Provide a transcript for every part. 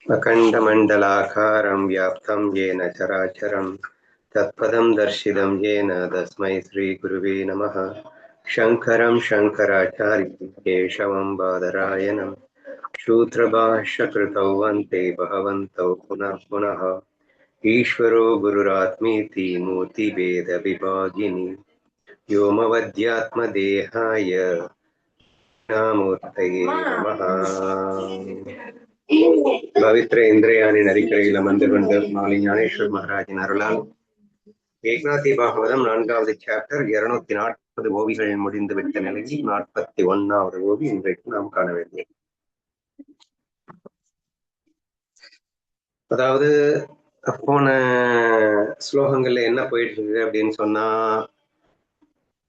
अखण्डमण्डलाकारं व्याप्तं येन चराचरं तत्पदं दर्शितं येन तस्मै श्रीगुरुवे नमः। शङ्करं शङ्कराचार्यं केशवं बादरायणं सूत्रभाष्यकृतौ वन्दे भगवन्तौ पुनः पुनः। ईश्वरो गुरुरात्मेति मूर्तिभेदविभागिनि व्योमवद्यात्मदेहाय मूर्तये नमः। பவித்ர இந்திரயானின் அடிக்கரையில் அமர்ந்து கொண்டு மாலை ஞானேஸ்வர் மகாராஜின் அருளால் ஏக்நாதி பாகவதம் 4வது சாப்டர் 240 ஓவிகள் முடிந்து விட்ட நிலையில் 41வது ஓவி இன்றைக்கு நாம் காண வேண்டியது. அதாவது போன ஸ்லோகங்கள்ல என்ன போயிட்டு இருக்கு அப்படின்னு சொன்னா,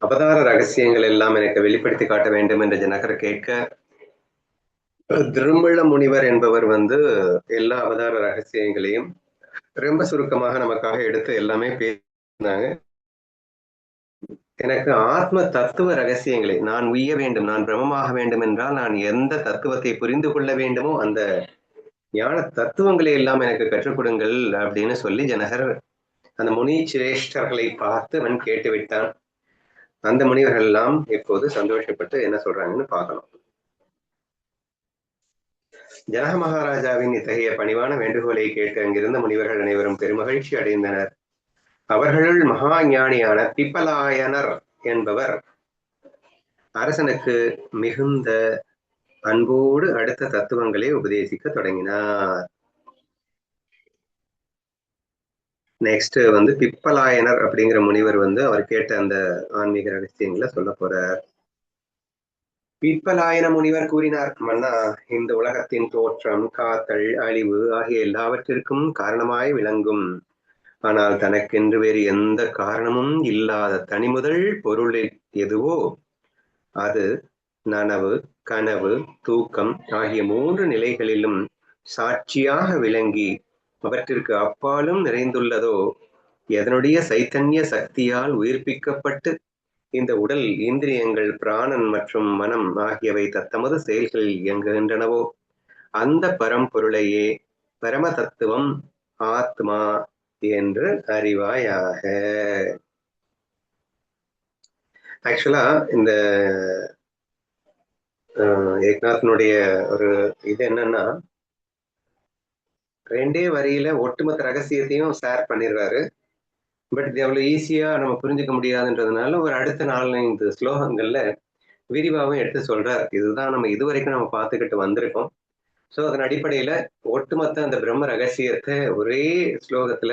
அவதார ரகசியங்கள் எல்லாம் எனக்கு வெளிப்படுத்தி காட்ட வேண்டும் என்று ஜனகர் கேட்க, திருமள்ள முனிவர் என்பவர் எல்லா அவதார ரகசியங்களையும் ரொம்ப சுருக்கமாக நமக்காக எடுத்து எல்லாமே பேசினாங்க. எனக்கு ஆத்ம தத்துவ ரகசியங்களை, நான் உய்ய வேண்டும், நான் பிரமமாக வேண்டும் என்றால் நான் எந்த தத்துவத்தை புரிந்து கொள்ள வேண்டுமோ அந்த ஞான தத்துவங்களை எல்லாம் எனக்கு கற்றுக் கொடுங்கள் அப்படின்னு சொல்லி ஜனகர் அந்த முனி சிரேஷ்டர்களை பார்த்து அவன் கேட்டு விட்டான். அந்த முனிவர்கள் எல்லாம் இப்போது சந்தோஷப்பட்டு என்ன சொல்றாங்கன்னு பார்க்கணும். ஜனக மகாராஜாவின் இத்தகைய பணிவான வேண்டுகோளை கேட்டு அங்கிருந்த முனிவர்கள் அனைவரும் பெருமகிழ்ச்சி அடைந்தனர். அவர்களுள் மகா ஞானியான பிப்பலாயனர் என்பவர் அரசனுக்கு மிகுந்த அன்போடு அடுத்த தத்துவங்களை உபதேசிக்க தொடங்கினார். நெக்ஸ்ட் பிப்பலாயனர் அப்படிங்கிற முனிவர் அவர் கேட்ட அந்த ஆன்மீக ரகசியங்களை சொல்ல போறார். பிப்பலாயன முனிவர் கூறினார், மன்னா, இந்த உலகத்தின் தோற்றம், காத்தல், அழிவு ஆகிய எல்லாவற்றிற்கும் காரணமாய் விளங்கும். ஆனால் தனக்கென்று வேறு எந்த காரணமும் இல்லாத தனிமுதல் பொருள் எதுவோ அது நனவு, கனவு, தூக்கம் ஆகிய 3 நிலைகளிலும் சாட்சியாக விளங்கி அவற்றிற்கு அப்பாலும் நிறைந்துள்ளதோ, எதனுடைய சைத்தன்ய சக்தியால் உயிர்ப்பிக்கப்பட்டு இந்த உடல், இந்திரியங்கள், பிராணன் மற்றும் மனம் ஆகியவை தத்தமது செயல்களில் இயங்குகின்றனவோ அந்த பரம்பொருளையே பரம தத்துவம் ஆத்மா என்று அறிவாயாக. ஆக்சுவலா இந்த ஏக்நாத்னுடைய ஒரு இது என்னன்னா, 2 வரியில ஒட்டுமொத்த ரகசியத்தையும் ஷேர் பண்ணிடுறாரு. பட் இது அவ்வளவு ஈஸியா நம்ம புரிஞ்சுக்க முடியாதுன்றதுனால ஒரு அடுத்த 4-5 ஸ்லோகங்கள்ல விரிவாகவும் எடுத்து சொல்றார். இதுதான் நம்ம இதுவரைக்கும் நம்ம பார்த்துக்கிட்டு வந்திருக்கோம். ஸோ அதன் அடிப்படையில ஒட்டுமொத்த அந்த பிரம்ம ரகசியத்தை ஒரே ஸ்லோகத்துல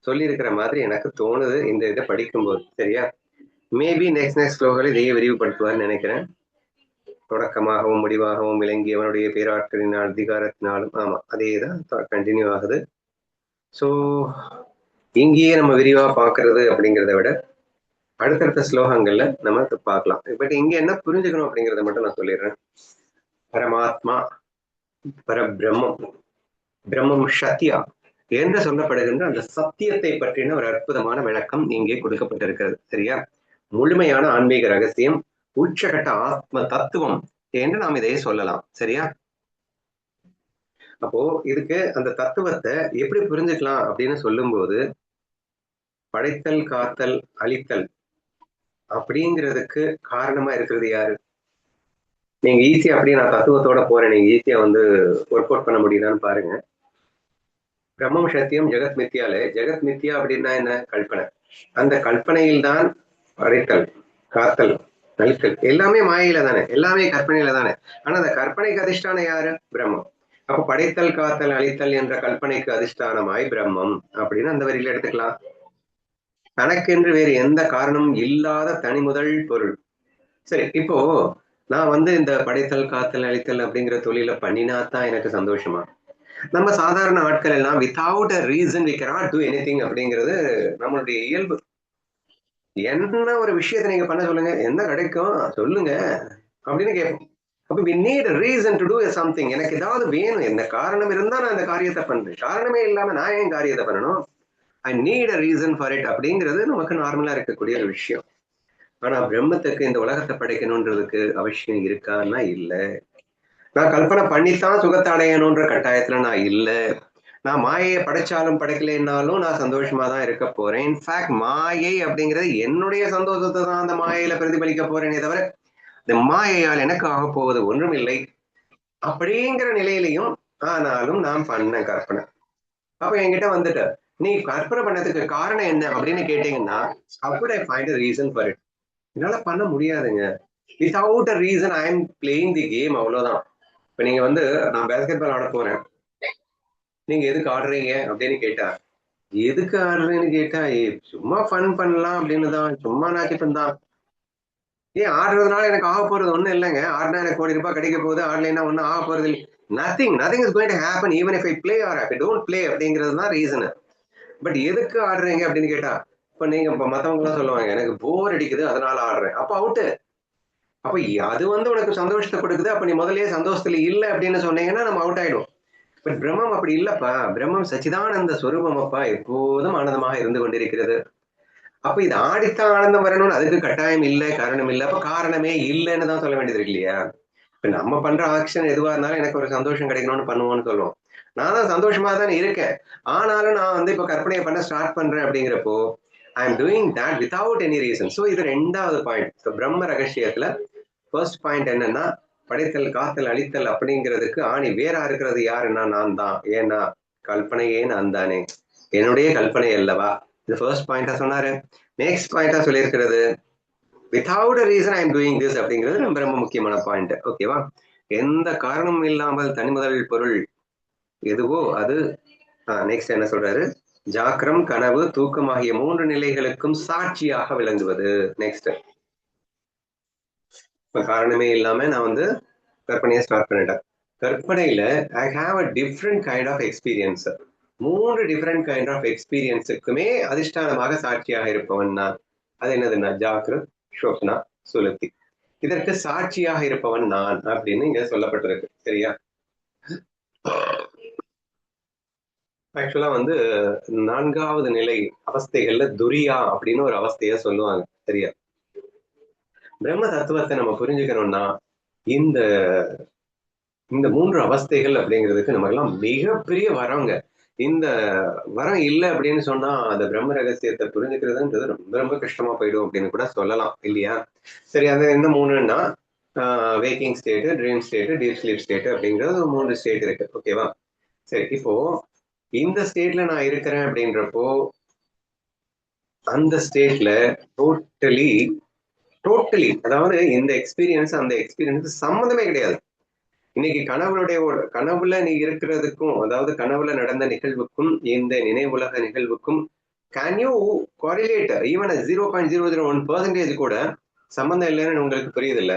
சொல்லியிருக்கிற மாதிரி எனக்கு தோணுது இந்த இதை படிக்கும்போது. சரியா? மேபி நெக்ஸ்ட் ஸ்லோகங்களை இதையே விரிவுபடுத்துவார்னு நினைக்கிறேன். தொடக்கமாகவும் முடிவாகவும் விளங்கியவனுடைய பேராற்றலினால் அதிகாரத்தினாலும், ஆமா அதேதான் கண்டினியூ ஆகுது. ஸோ இங்கேயே நம்ம விரிவா பார்க்கறது அப்படிங்கிறத விட அடுத்தடுத்த ஸ்லோகங்கள்ல நம்ம பார்க்கலாம். பட் இங்க என்ன புரிஞ்சுக்கணும் அப்படிங்கிறத மட்டும் நான் சொல்லிடுறேன். பரமாத்மா, பரபிரம்மம், பிரம்மம் சத்தியா என்று சொல்லப்படுகின்ற அந்த சத்தியத்தை பற்றின ஒரு அற்புதமான விளக்கம் இங்கே கொடுக்கப்பட்டிருக்கிறது. சரியா? முழுமையான ஆன்மீக ரகசியம், உச்சகட்ட ஆத்ம தத்துவம் என்று நாம் இதையே சொல்லலாம். சரியா? அப்போ இதுக்கு அந்த தத்துவத்தை எப்படி புரிஞ்சுக்கலாம் அப்படின்னு சொல்லும்போது, படைத்தல், காத்தல், அழித்தல் அப்படிங்கிறதுக்கு காரணமா இருக்கிறது யாரு? நீங்க ஈஸியா அப்படியே நான் தத்துவத்தோட போறேன், நீங்க ஈஸியா ஒர்க் அவுட் பண்ண முடியுதான்னு பாருங்க. பிரம்மம் சத்தியம் ஜெகத் மித்தியாலே, ஜெகத் மித்தியா அப்படின்னா என்ன? கல்பனை. அந்த கல்பனையில் தான் படைத்தல், காத்தல், அழித்தல் எல்லாமே மாயில தானே, எல்லாமே கற்பனையில தானே. ஆனா அந்த கற்பனைக்கு அதிஷ்டானம் யாரு? பிரம்மம். அப்ப படைத்தல், காத்தல், அழித்தல் என்ற கல்பனைக்கு அதிஷ்டானமாய் பிரம்மம் அப்படின்னு அந்த வரியில எடுத்துக்கலாம். தனக்கென்று வேறு எந்த காரணமும் இல்லாத தனி முதல் பொருள். சரி, இப்போ நான் இந்த படைத்தல், காத்தல், அழித்தல் அப்படிங்கிற தொழில பண்ணினாதான் எனக்கு சந்தோஷமா? நம்ம சாதாரண ஆட்கள் எல்லாம் without a reason we cannot do anything அப்படிங்கிறது நம்மளுடைய இயல்பு. என்ன ஒரு விஷயத்தை நீங்க பண்ண சொல்லுங்க, என்ன கிடைக்கும் சொல்லுங்க அப்படின்னு கேட்போம். அப்ப we need a reason to do something. எனக்கு ஏதாவது வேணும், என்ன காரணம் இருந்தா நான் இந்த காரியத்தை பண்றேன். காரணமே இல்லாம நான் ஏன் காரியத்தை பண்ணணும்? I need a reason for it அப்படிங்கிறது நமக்கு நார்மலா இருக்கக்கூடிய ஒரு விஷயம். ஆனா பிரம்மத்துக்கு இந்த உலகத்தை படைக்கணும்ன்றதுக்கு அவசியம் இருக்கான்னா இல்லை. நான் கல்பனை பண்ணித்தான் சுகத்தை அடையணுன்ற கட்டாயத்துல நான் இல்ல. நான் மாயையை படைச்சாலும் படைக்கலைன்னாலும் நான் சந்தோஷமா தான் இருக்க போறேன். இன்ஃபேக்ட் மாயை அப்படிங்கிறது என்னுடைய சந்தோஷத்தை தான் அந்த மாயையில பிரதிபலிக்க போறேனே தவிர இந்த மாயையால் எனக்கு ஆக போவது ஒன்றும் இல்லை அப்படிங்கிற நிலையிலையும் ஆனாலும் நான் பண்ண கற்பனை. அப்ப என்கிட்ட வந்துட்டு நீ கற்பனை பண்ணதுக்கு காரணம் என்ன அப்படின்னு கேட்டீங்கன்னா how could I find a reason for it? என்னால பண்ண முடியாதுங்க. Without a reason I am playing the game, அவ்வளவுதான். இப்ப நீங்க வந்து நான் பேஸ்கெட் பால் ஆட போறேன், நீங்க எதுக்கு ஆடுறீங்க அப்படின்னு கேட்டா, எதுக்கு ஆடுறேன்னு கேட்டா சும்மா ஃபன் பண்ணலாம் அப்படின்னு தான், சும்மா நாக்கிட்டும் தான். ஏன் ஆடுறதுனால எனக்கு ஆக போறது ஒண்ணும் இல்லைங்க. ஆடினா எனக்கு கோடி ரூபாய் கிடைக்க போகுது, ஆடலைன்னா ஒன்னும் ஆக போறது இல்லை. Nothing is going to happen even if I play or I don't play அப்படிங்கிறது தான் ரீசன். பட் எதுக்கு ஆடுறீங்க அப்படின்னு கேட்டா, இப்ப நீங்க இப்ப மத்தவங்க எல்லாம் சொல்லுவாங்க எனக்கு போர் அடிக்குது அதனால ஆடுறேன், அப்ப அவுட்டு. அப்ப அது வந்து உனக்கு சந்தோஷத்தை கொடுக்குது, அப்ப நீ முதல்லயே சந்தோஷத்துல இல்லை அப்படின்னு சொன்னீங்கன்னா நம்ம அவுட் ஆயிடும். பட் பிரம்மம் அப்படி இல்லப்பா. பிரம்மம் சச்சிதானந்த ஸ்வரூபம் அப்பா, எப்போதும் ஆனந்தமாக இருந்து கொண்டிருக்கிறது. அப்ப இது ஆடித்தான் ஆனந்தம் வரணும்னு அதுக்கு கட்டாயம் இல்லை, காரணம் இல்லை. அப்ப காரணமே இல்லைன்னு தான் சொல்ல வேண்டியது இருக்கு இல்லையா? இப்ப நம்ம பண்ற ஆக்ஷன் எதுவா இருந்தாலும் எனக்கு ஒரு சந்தோஷம் கிடைக்கணும்னு பண்ணுவோம்னு சொல்லுவோம். நான் தான் சந்தோஷமா தானே இருக்கேன். ஆனாலும் நான் வந்து இப்ப கற்பனையை பண்ண ஸ்டார்ட் பண்றேன் அப்படிங்கிறப்போ I am doing that without any reason. So இது ரெண்டாவது பாயிண்ட். பிரம்ம ரகசியத்துல ஃபர்ஸ்ட் பாயிண்ட் என்னன்னா, படைத்தல் காத்தல் அழித்தல் அப்படிங்கிறதுக்கு ஆணி வேறா இருக்கிறது யாருன்னா நான் தான். ஏன்னா கல்பனையே நான் தானே, என்னுடைய கல்பனை அல்லவா. இது ஃபர்ஸ்ட் பாயிண்டா சொன்னாரு. நெக்ஸ்ட் பாயிண்டா சொல்லியிருக்கிறது without a reason I am doing this அப்படிங்கிறது ரொம்ப ரொம்ப முக்கியமான பாயிண்ட். ஓகேவா? எந்த காரணமும் இல்லாமல் தனிமுதல் பொருள் எதுவோ அது. நெக்ஸ்ட் என்ன சொல்றாரு, ஜாக்கிரம் கனவு தூக்கம் ஆகிய 3 நிலைகளுக்கும் சாட்சியாக விளங்குவது. நெக்ஸ்ட், காரணமே இல்லாம நான் வந்து கற்பனையை ஸ்டார்ட் பண்ணிட்டேன். கற்பனையில I have a different kind of experience. 3 different kind of எக்ஸ்பீரியன்ஸுக்குமே அதிஷ்டானமாக சாட்சியாக இருப்பவன் நான். அது என்னதுன்னா ஜாக்கிரத், ஷோப்னா, சுளுத்தி. இதற்கு சாட்சியாக இருப்பவன் நான் அப்படின்னு இங்க சொல்லப்பட்டிருக்கு. சரியா? ஆக்சுவலா வந்து 4வது நிலை அவஸ்தைகள்ல துரியா அப்படின்னு ஒரு அவஸ்தைய சொல்லுவாங்க. சரியா? பிரம்ம தத்துவத்தை நம்ம புரிஞ்சுக்கணும்னா இந்த இந்த 3 அவஸ்தைகள் அப்படிங்கிறதுக்கு நம்ம எல்லாம் மிகப்பெரிய வரங்க. இந்த வரம் இல்லை அப்படின்னு சொன்னா அந்த பிரம்ம ரகசியத்தை புரிஞ்சுக்கிறதுன்றது ரொம்ப ரொம்ப கஷ்டமா போயிடும் அப்படின்னு கூட சொல்லலாம் இல்லையா? சரி, அது என்ன 3ன்னா waking state, dream state, deep sleep state அப்படிங்கிறது 3 ஸ்டேட் இருக்கு. ஓகேவா? சரி, இப்போ இந்த ஸ்டேட்ல நான் இருக்கிறேன் அப்படின்றப்போ அந்த ஸ்டேட்ல டோட்டலி அதாவது இந்த எக்ஸ்பீரியன்ஸ் அந்த எக்ஸ்பீரியன்ஸ் சம்மந்தமே கிடையாது. இன்னைக்கு கனவுல நீ இருக்கிறதுக்கும், அதாவது கனவுல நடந்த நிகழ்வுக்கும் இந்த நினைவுலக நிகழ்வுக்கும் கேன் யூ கோரிலேட் ஈவன் 0.001% கூட சம்பந்தம் இல்லைன்னு உங்களுக்கு புரியுது இல்ல?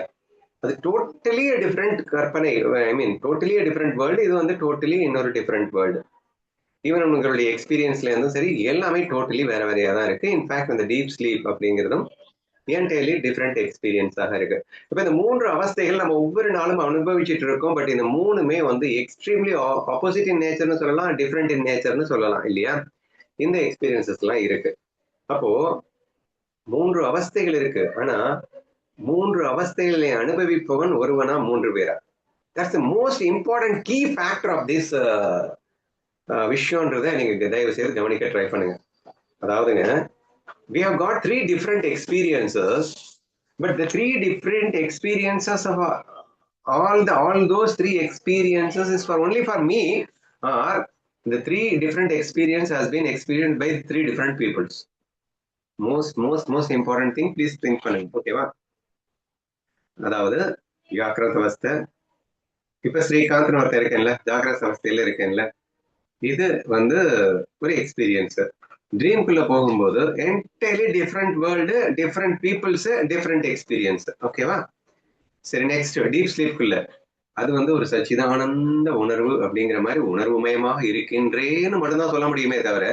அது டோட்டலி டிஃப்ரெண்ட் கற்பனை. ஐ மீன் டோட்டலி டிஃப்ரெண்ட் வேர்ல்டு. இது வந்து டோட்டலி இன்னொரு டிஃப்ரெண்ட் வேர்ல்டு. ஈவன் உங்களுடைய எக்ஸ்பீரியன்ஸ்ல இருந்தும் சரி, எல்லாமே டோட்டலி வேற வேறையா தான் இருக்கு. இன்ஃபேக்ட் இந்த டீப் ஸ்லீப் அப்படிங்கிறதும் என்டையர்லி டிஃப்ரெண்ட் எக்ஸ்பீரியன்ஸாக இருக்கு. இப்ப இந்த 3 அவஸ்தைகள் நம்ம ஒவ்வொரு நாளும் அனுபவிச்சுட்டு இருக்கோம். பட் இந்த 3மே வந்து எக்ஸ்ட்ரீம்லி ஆப்போசிட் இன் நேச்சர்னு சொல்லலாம், டிஃப்ரெண்ட் இன் நேச்சர்னு சொல்லலாம் இல்லையா? இந்த எக்ஸ்பீரியன்சஸ் எல்லாம் இருக்கு. அப்போ 3 அவஸ்தைகள் இருக்கு. ஆனா 3 அவஸ்தைகளை அனுபவிப்பவன் ஒருவனா 3 பேரா? That's the most important key factor of this விஷயம்ன்றதை நீங்க தயவு செய்து கவனிக்க ட்ரை பண்ணுங்க. அதாவதுங்க, we have got 3 different experiences, but the 3 different experiences of all those 3 experiences is for only for me, or the 3 different experience has been experienced by 3 different peoples. Most important thing, please think பண்ணுங்க. ஓகேவா? அதாவது ஜாக்கிரத அவஸ்தை, இப்ப ஸ்ரீகாந்த் ஒருத்தர் இருக்கேன்ல, ஜாக்கிரத அவஸ்தையில இருக்கேன்ல, இது வந்து ஒரு எக்ஸ்பீரியன்ஸ். ட்ரீம்குள்ள போகும்போது entirely different world, different peoples, different experience. ஓகேவா? சரி, நெக்ஸ்ட் டீப் ஸ்லீப்குள்ள அது வந்து ஒரு சச்சிதானந்த உணர்வு அப்படிங்கிற மாதிரி உணர்வுமயமாக இருக்கின்றேன்னு மட்டும்தான் சொல்ல முடியுமே தவிர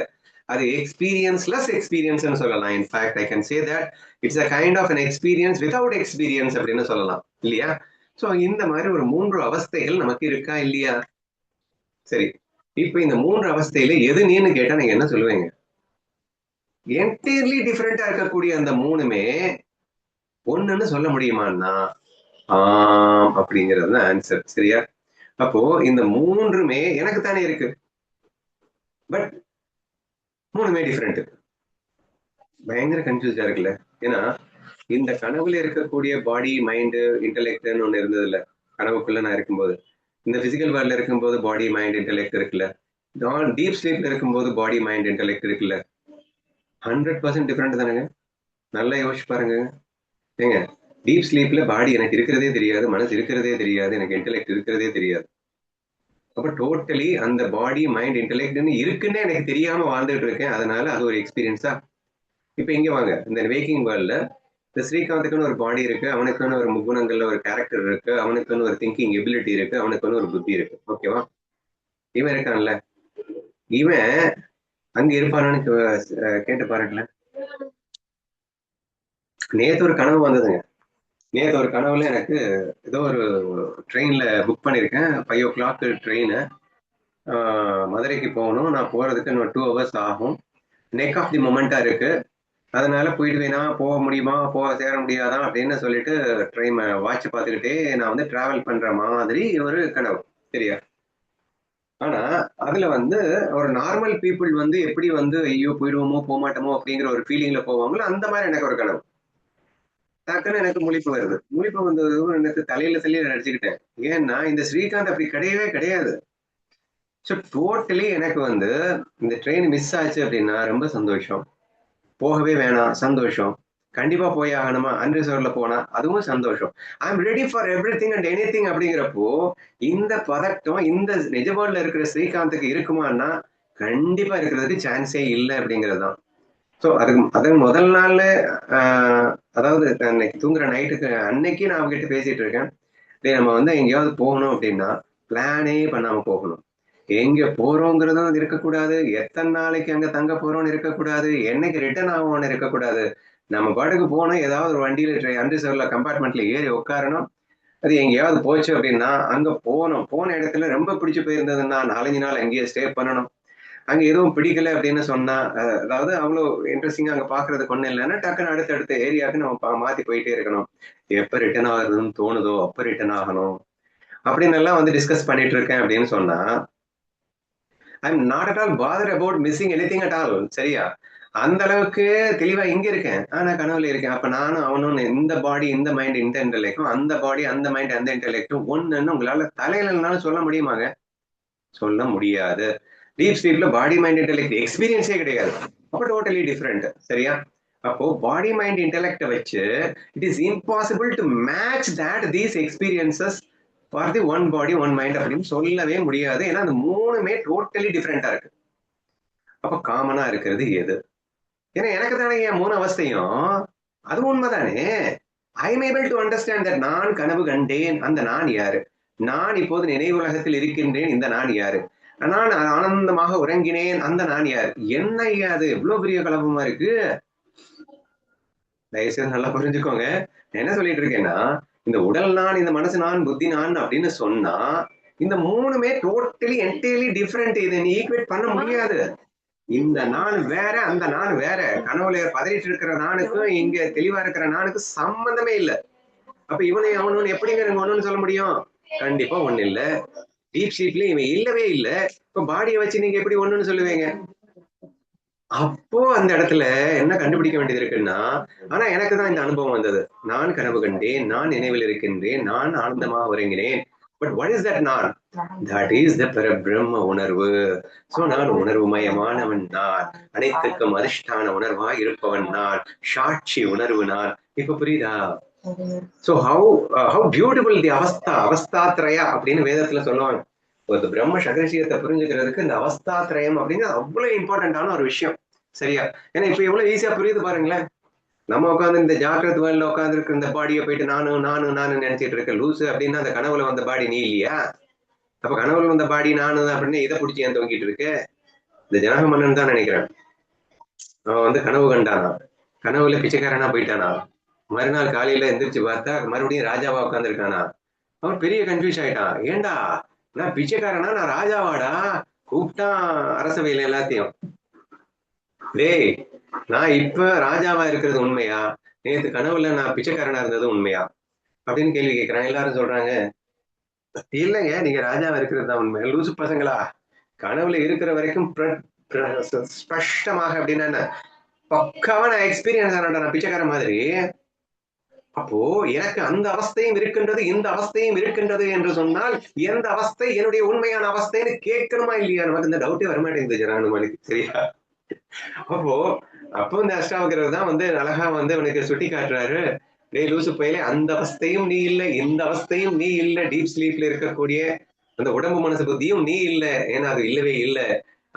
அது எக்ஸ்பீரியன்ஸ்லெஸ் எக்ஸ்பீரியன்ஸ் சொல்லலாம். In fact I can say that it's a kind of an experience without experience அப்படின்னு சொல்லலாம் இல்லையா? சோ இந்த மாதிரி ஒரு 3 அவஸ்தைகள் நமக்கு இருக்கா இல்லையா? சரி, இப்ப இந்த 3 அவஸ்தையில எது நீன்னு கேட்டா நீங்க என்ன சொல்லுவீங்க? என்டையர்லி டிஃப்ரெண்டா இருக்கக்கூடிய அந்த 3மே ஒண்ணுன்னு சொல்ல முடியுமான்னா ஆம் அப்படிங்கிறது ஆன்சர். சரியா? அப்போ இந்த மூன்றுமே எனக்கு தானே இருக்கு, பட் மூணுமே டிஃப்ரெண்ட். பயங்கர கன்ஃபியூஸ்டா இருக்குல்ல. ஏன்னா இந்த கனவுல இருக்கக்கூடிய பாடி மைண்டு இன்டெலெக்ட்னு ஒண்ணு இருந்தது இல்ல, கனவுக்குள்ள நான் இருக்கும்போது. இந்த பிசிக்கல் வேர்ல்ட்ல இருக்கும்போது பாடி மைண்ட் இன்டெலெக்ட் இருக்குல்ல, டீப் ஸ்லீப்ல இருக்கும்போது பாடி மைண்ட் இன்டெலெக்ட் இருக்குல்ல, 100% டிஃப்ரெண்ட் தானுங்க. நல்லா யோசிச்சு பாருங்க. ஏங்க, டீப் ஸ்லீப்ல பாடி எனக்கு இருக்கிறதே தெரியாது, மனசு இருக்கிறதே தெரியாது, எனக்கு இன்டெலெக்ட் இருக்கிறதே தெரியாது. அப்ப டோட்டலி அந்த பாடி மைண்ட் இன்டெலெக்ட்னு இருக்குன்னு எனக்கு தெரியாம வாழ்ந்துட்டு இருக்கேன். அதனால அது ஒரு எக்ஸ்பீரியன்ஸா. இப்ப இங்க வாங்க, இந்த வேக்கிங் வேர்ல்ட்ல இந்த ஸ்ரீகாந்துக்குன்னு ஒரு பாடி இருக்கு, அவனுக்குன்னு ஒரு முகுணங்கள்ல ஒரு கேரக்டர் இருக்கு, அவனுக்குன்னு ஒரு திங்கிங் எபிலிட்டி இருக்கு, அவனுக்குன்னு ஒரு புத்தி இருக்கு. ஓகேவா? இவன் இருக்கான்ல, இவன் அங்க இருப்பானான்னு கேட்டு பாருங்களேன். நேத்து ஒரு கனவு வந்ததுங்க. நேத்து ஒரு கனவுல எனக்கு ஏதோ ஒரு ட்ரெயின்ல புக் பண்ணிருக்கேன், 5 o'clock ட்ரெயின், மதுரைக்கு போகணும். நான் போறதுக்கு இன்னும் 2 hours ஆகும். நெக் ஆஃப் தி மொமெண்டா இருக்கு, அதனால போயிடுவேனா, போக முடியுமா, போக சேர முடியாதா அப்படின்னு சொல்லிட்டு ட்ரெயின் வாட்ச் பார்த்துக்கிட்டே நான் வந்து டிராவல் பண்ற மாதிரி ஒரு கனவு. சரியா? ஆனா அதுல வந்து ஒரு நார்மல் பீப்புள் வந்து எப்படி வந்து ஐயோ போயிடுவோமோ போக மாட்டோமோ அப்படிங்கிற ஒரு ஃபீலிங்ல போவாங்களோ அந்த மாதிரி எனக்கு ஒரு கனவு. டக்குன்னு எனக்கு முழிப்பு வருது. முழிப்பு வந்தது எனக்கு தலையில தலையில நடிச்சுக்கிட்டேன். ஏன்னா இந்த ஸ்ரீகாந்த் அப்படி கிடையவே கிடையாது. ஸோ டோட்டலி எனக்கு வந்து இந்த ட்ரெயின் மிஸ் ஆச்சு அப்படின்னா ரொம்ப சந்தோஷம், போகவே வேணாம் சந்தோஷம், கண்டிப்பா போய் ஆகணுமா அன்ரிசர்வ்ல போனா அதுவும் சந்தோஷம். I am ready for every thing and any thing அப்படிங்கிறப்போ இந்த பதட்டம் இந்த நிஜவாழ்ல இருக்கிற ஸ்ரீகாந்துக்கு இருக்குமான்னா கண்டிப்பா இருக்கிறதுக்கு சான்ஸே இல்லை அப்படிங்கிறது தான். ஸோ அதுக்கு முதல் நாள், அதாவது அன்னைக்கு தூங்குற நைட்டுக்கு அன்னைக்கு நான் அவங்ககிட்ட பேசிட்டு இருக்கேன். டேய் நம்ம வந்து எங்கேயாவது போகணும் அப்படின்னா பிளானே பண்ணாம போகணும். எங்க போறோங்கிறதும் இருக்கக்கூடாது, எத்தனை நாளைக்கு அங்க தங்க போறோம்னு இருக்கக்கூடாது, என்னைக்கு ரிட்டர்ன் ஆகும்னு இருக்கக்கூடாது. நம்ம பாட்டுக்கு போனோம், ஏதாவது ஒரு வண்டியில அன்ரிசர்வ்ல கம்பார்ட்மெண்ட்ல ஏறி உட்காரணும். அது எங்கேயாவது போச்சு அப்படின்னா அங்க போனோம், போன இடத்துல ரொம்ப பிடிச்சு போயிருந்ததுன்னா 4-5 நாள் அங்கேயே ஸ்டே பண்ணணும். அங்க எதுவும் பிடிக்கல அப்படின்னு சொன்னா, அதாவது அவ்வளவு இன்ட்ரெஸ்டிங்கா அங்க பாக்குறதுக்கு ஒண்ணும் இல்லைன்னா டக்குன்னு அடுத்த ஏரியாவுக்கு நம்ம மாத்தி போயிட்டே இருக்கணும். எப்ப ரிட்டர்ன் ஆகுதுன்னு தோணுதோ அப்ப ரிட்டர்ன் ஆகணும் அப்படின்னு எல்லாம் வந்து டிஸ்கஸ் பண்ணிட்டு இருக்கேன் அப்படின்னு சொன்னா, I am not at all father about missing anything at all. சரியா? அந்த அளவுக்கு தெளிவா இங்க இருக்கேன், ஆனா கனவுல இருக்கேன். அப்ப நானும் அவனும் இந்த பாடி இந்த மைண்ட் இந்த இன்டெலெக்டும், அந்த பாடி அந்த மைண்ட் அந்த இன்டெலெக்டும் ஒண்ணுன்னு உங்களால தலையிலனாலும் சொல்ல முடியுமாங்க? சொல்ல முடியாது. டீப் ஸ்லீப்ல பாடி மைண்ட் இன்டெலெக்ட் எக்ஸ்பீரியன்ஸே கிடையாது. அப்ப டோட்டலி டிஃப்ரெண்ட். சரியா? அப்போ பாடி மைண்ட் இன்டெலெக்ட வச்சு it is impossible to match that these experiences for the one body one mind அப்படின்னு சொல்லவே முடியாது. ஏன்னா அந்த மூணுமே டோட்டலி டிஃப்ரெண்டா இருக்கு. அப்ப காமனா இருக்கிறது எது? ஏன்னா எனக்கு தானே என் மூணு அவஸ்தையும் அது உண்மைதானே. I am able to understand that நான் கனவு கண்டேன், அந்த நான் யாரு? நான் இப்போது நினைவு உலகத்தில் இருக்கின்றேன், இந்த நான் யாரு? நான் ஆனந்தமாக உறங்கினேன், அந்த நான் யார்? என்ன ஐயா அது எவ்வளவு பெரிய கலப்பமா இருக்கு. தயவுசெய்து நல்லா புரிஞ்சுக்கோங்க. என்ன சொல்லிட்டு இருக்கேன்னா, இந்த உடல் நான், இந்த மனசு நான், புத்தி நான் அப்படின்னு சொன்னா இந்த மூணுமே டோட்டலி என்டையர்லி டிஃப்ரெண்ட். இதை நீ ஈக்குவேட் பண்ண முடியாது. இந்த நான் வேற, அந்த நான் வேற. கனவுல பதறிட்டு இருக்கிற நானுக்கும் இங்க தெளிவா இருக்கிற நானுக்கும் சம்பந்தமே இல்லை. அப்ப இவனை அவனு எப்படிங்க நீங்க ஒண்ணுன்னு சொல்ல முடியும்? கண்டிப்பா ஒண்ணு இல்ல. டீப் ஸ்லீப்ல இவன் இல்லவே இல்ல. இப்ப பாடியை வச்சு நீங்க எப்படி ஒண்ணுன்னு சொல்லுவீங்க? அப்போ அந்த இடத்துல என்ன கண்டுபிடிக்க வேண்டியது இருக்குன்னா, ஆனா எனக்கு தான் இந்த அனுபவம் வந்தது. நான் கனவு கண்டேன், நான் நினைவில் இருக்கின்றேன், நான் ஆனந்தமாக உறங்கினேன். பட் வாட் இஸ் தட் நான்? தட் இஸ் த பரபிரம்ம உணர்வு. சோ நான் உணர்வு மயமானவன் நான், அனைத்துக்கும் அதிஷ்டான உணர்வாய் இருப்பவன் நான், சாட்சி உணர்வு நான். இப்ப புரியுதா? சோ ஹவு பியூட்டிஃபுல் தி அவஸ்தா, அவஸ்தாத்ரயா அப்படின்னு வேதத்துல சொல்லுவாங்க. ஒரு பிரம்ம சகரிஷியத்தை புரிஞ்சுக்கிறதுக்கு இந்த அவஸ்தாத்ரயம் அப்படிங்கிறது அவ்வளவு இம்பார்ட்டன்டான ஒரு விஷயம். சரியா? ஏன்னா இப்ப எவ்வளவு ஈஸியா புரியுது பாருங்களேன். நம்ம உட்காந்து இந்த ஜாக்கிரத் வேர்ல்ட்ல உட்காந்து இருக்க இந்த பாடியை போயிட்டு நானும் நினைச்சிட்டு இருக்க லூசு அப்படின்னா அந்த கனவுல வந்த பாடி நீ இல்லையா? அப்ப கனவுல வந்த பாடி நானு அப்படின்னு இதை பிடிச்சி ஏன் தொங்கிட்டு இருக்கு? இந்த ஜனக மன்னன் தான் நினைக்கிறேன். அவன் வந்து கனவு கண்டானா, கனவுல பிச்சைக்காரனா போயிட்டானா, மறுநாள் காலையில எந்திரிச்சு பார்த்தா மறுபடியும் ராஜாவா உட்கார்ந்து இருக்கானா. அவன் பெரிய கன்ஃபியூஸ் ஆயிட்டான். ஏண்டா நான் பிச்சைக்காரனா நான் ராஜாவாடா? கூப்பிட்டான் அரசவையில எல்லாத்தையும். டேய், நான் இப்ப ராஜாவா இருக்கிறது உண்மையா, நேத்து கனவுல நான் பிச்சைக்காரனா இருந்தது உண்மையா அப்படின்னு கேள்வி கேட்கிறான். எல்லாரும் சொல்றாங்க இல்லைங்க, நீங்க ராஜாவா இருக்கிறது தான் உண்மை. லூசு பசங்களா, கனவுல இருக்கிற வரைக்கும் ஸ்பஷ்டமாக அப்படின்னா என்ன, பக்காவா நான் எக்ஸ்பீரியன்ஸ் ஆனேன்டா, நான் பிச்சைக்கார மாதிரி. அப்போ எனக்கு அந்த அவஸ்தையும் இருக்கின்றது, இந்த அவஸ்தையும் இருக்கின்றது என்று சொன்னால் எந்த அவஸ்தை என்னுடைய உண்மையான அவஸ்தைன்னு கேட்கணுமா இல்லையா? நமக்கு இந்த டவுட்டே வரமாட்டேங்குது ஜனானுமணிக்கு, சரியா? அப்போ அப்போ இந்த அஷ்டாவகர் தான் வந்து அழகா வந்து அவனுக்கு சுட்டி காட்டுறாரு, டேய் லூசு பையலே, அந்த அவஸ்தையும் நீ இல்ல, இந்த அவஸ்தையும் நீ இல்ல, டீப் ஸ்லீப்ல இருக்கக்கூடிய அந்த உடம்பு மனசு புத்தியும் நீ இல்ல, ஏன்னா அது இல்லவே இல்ல.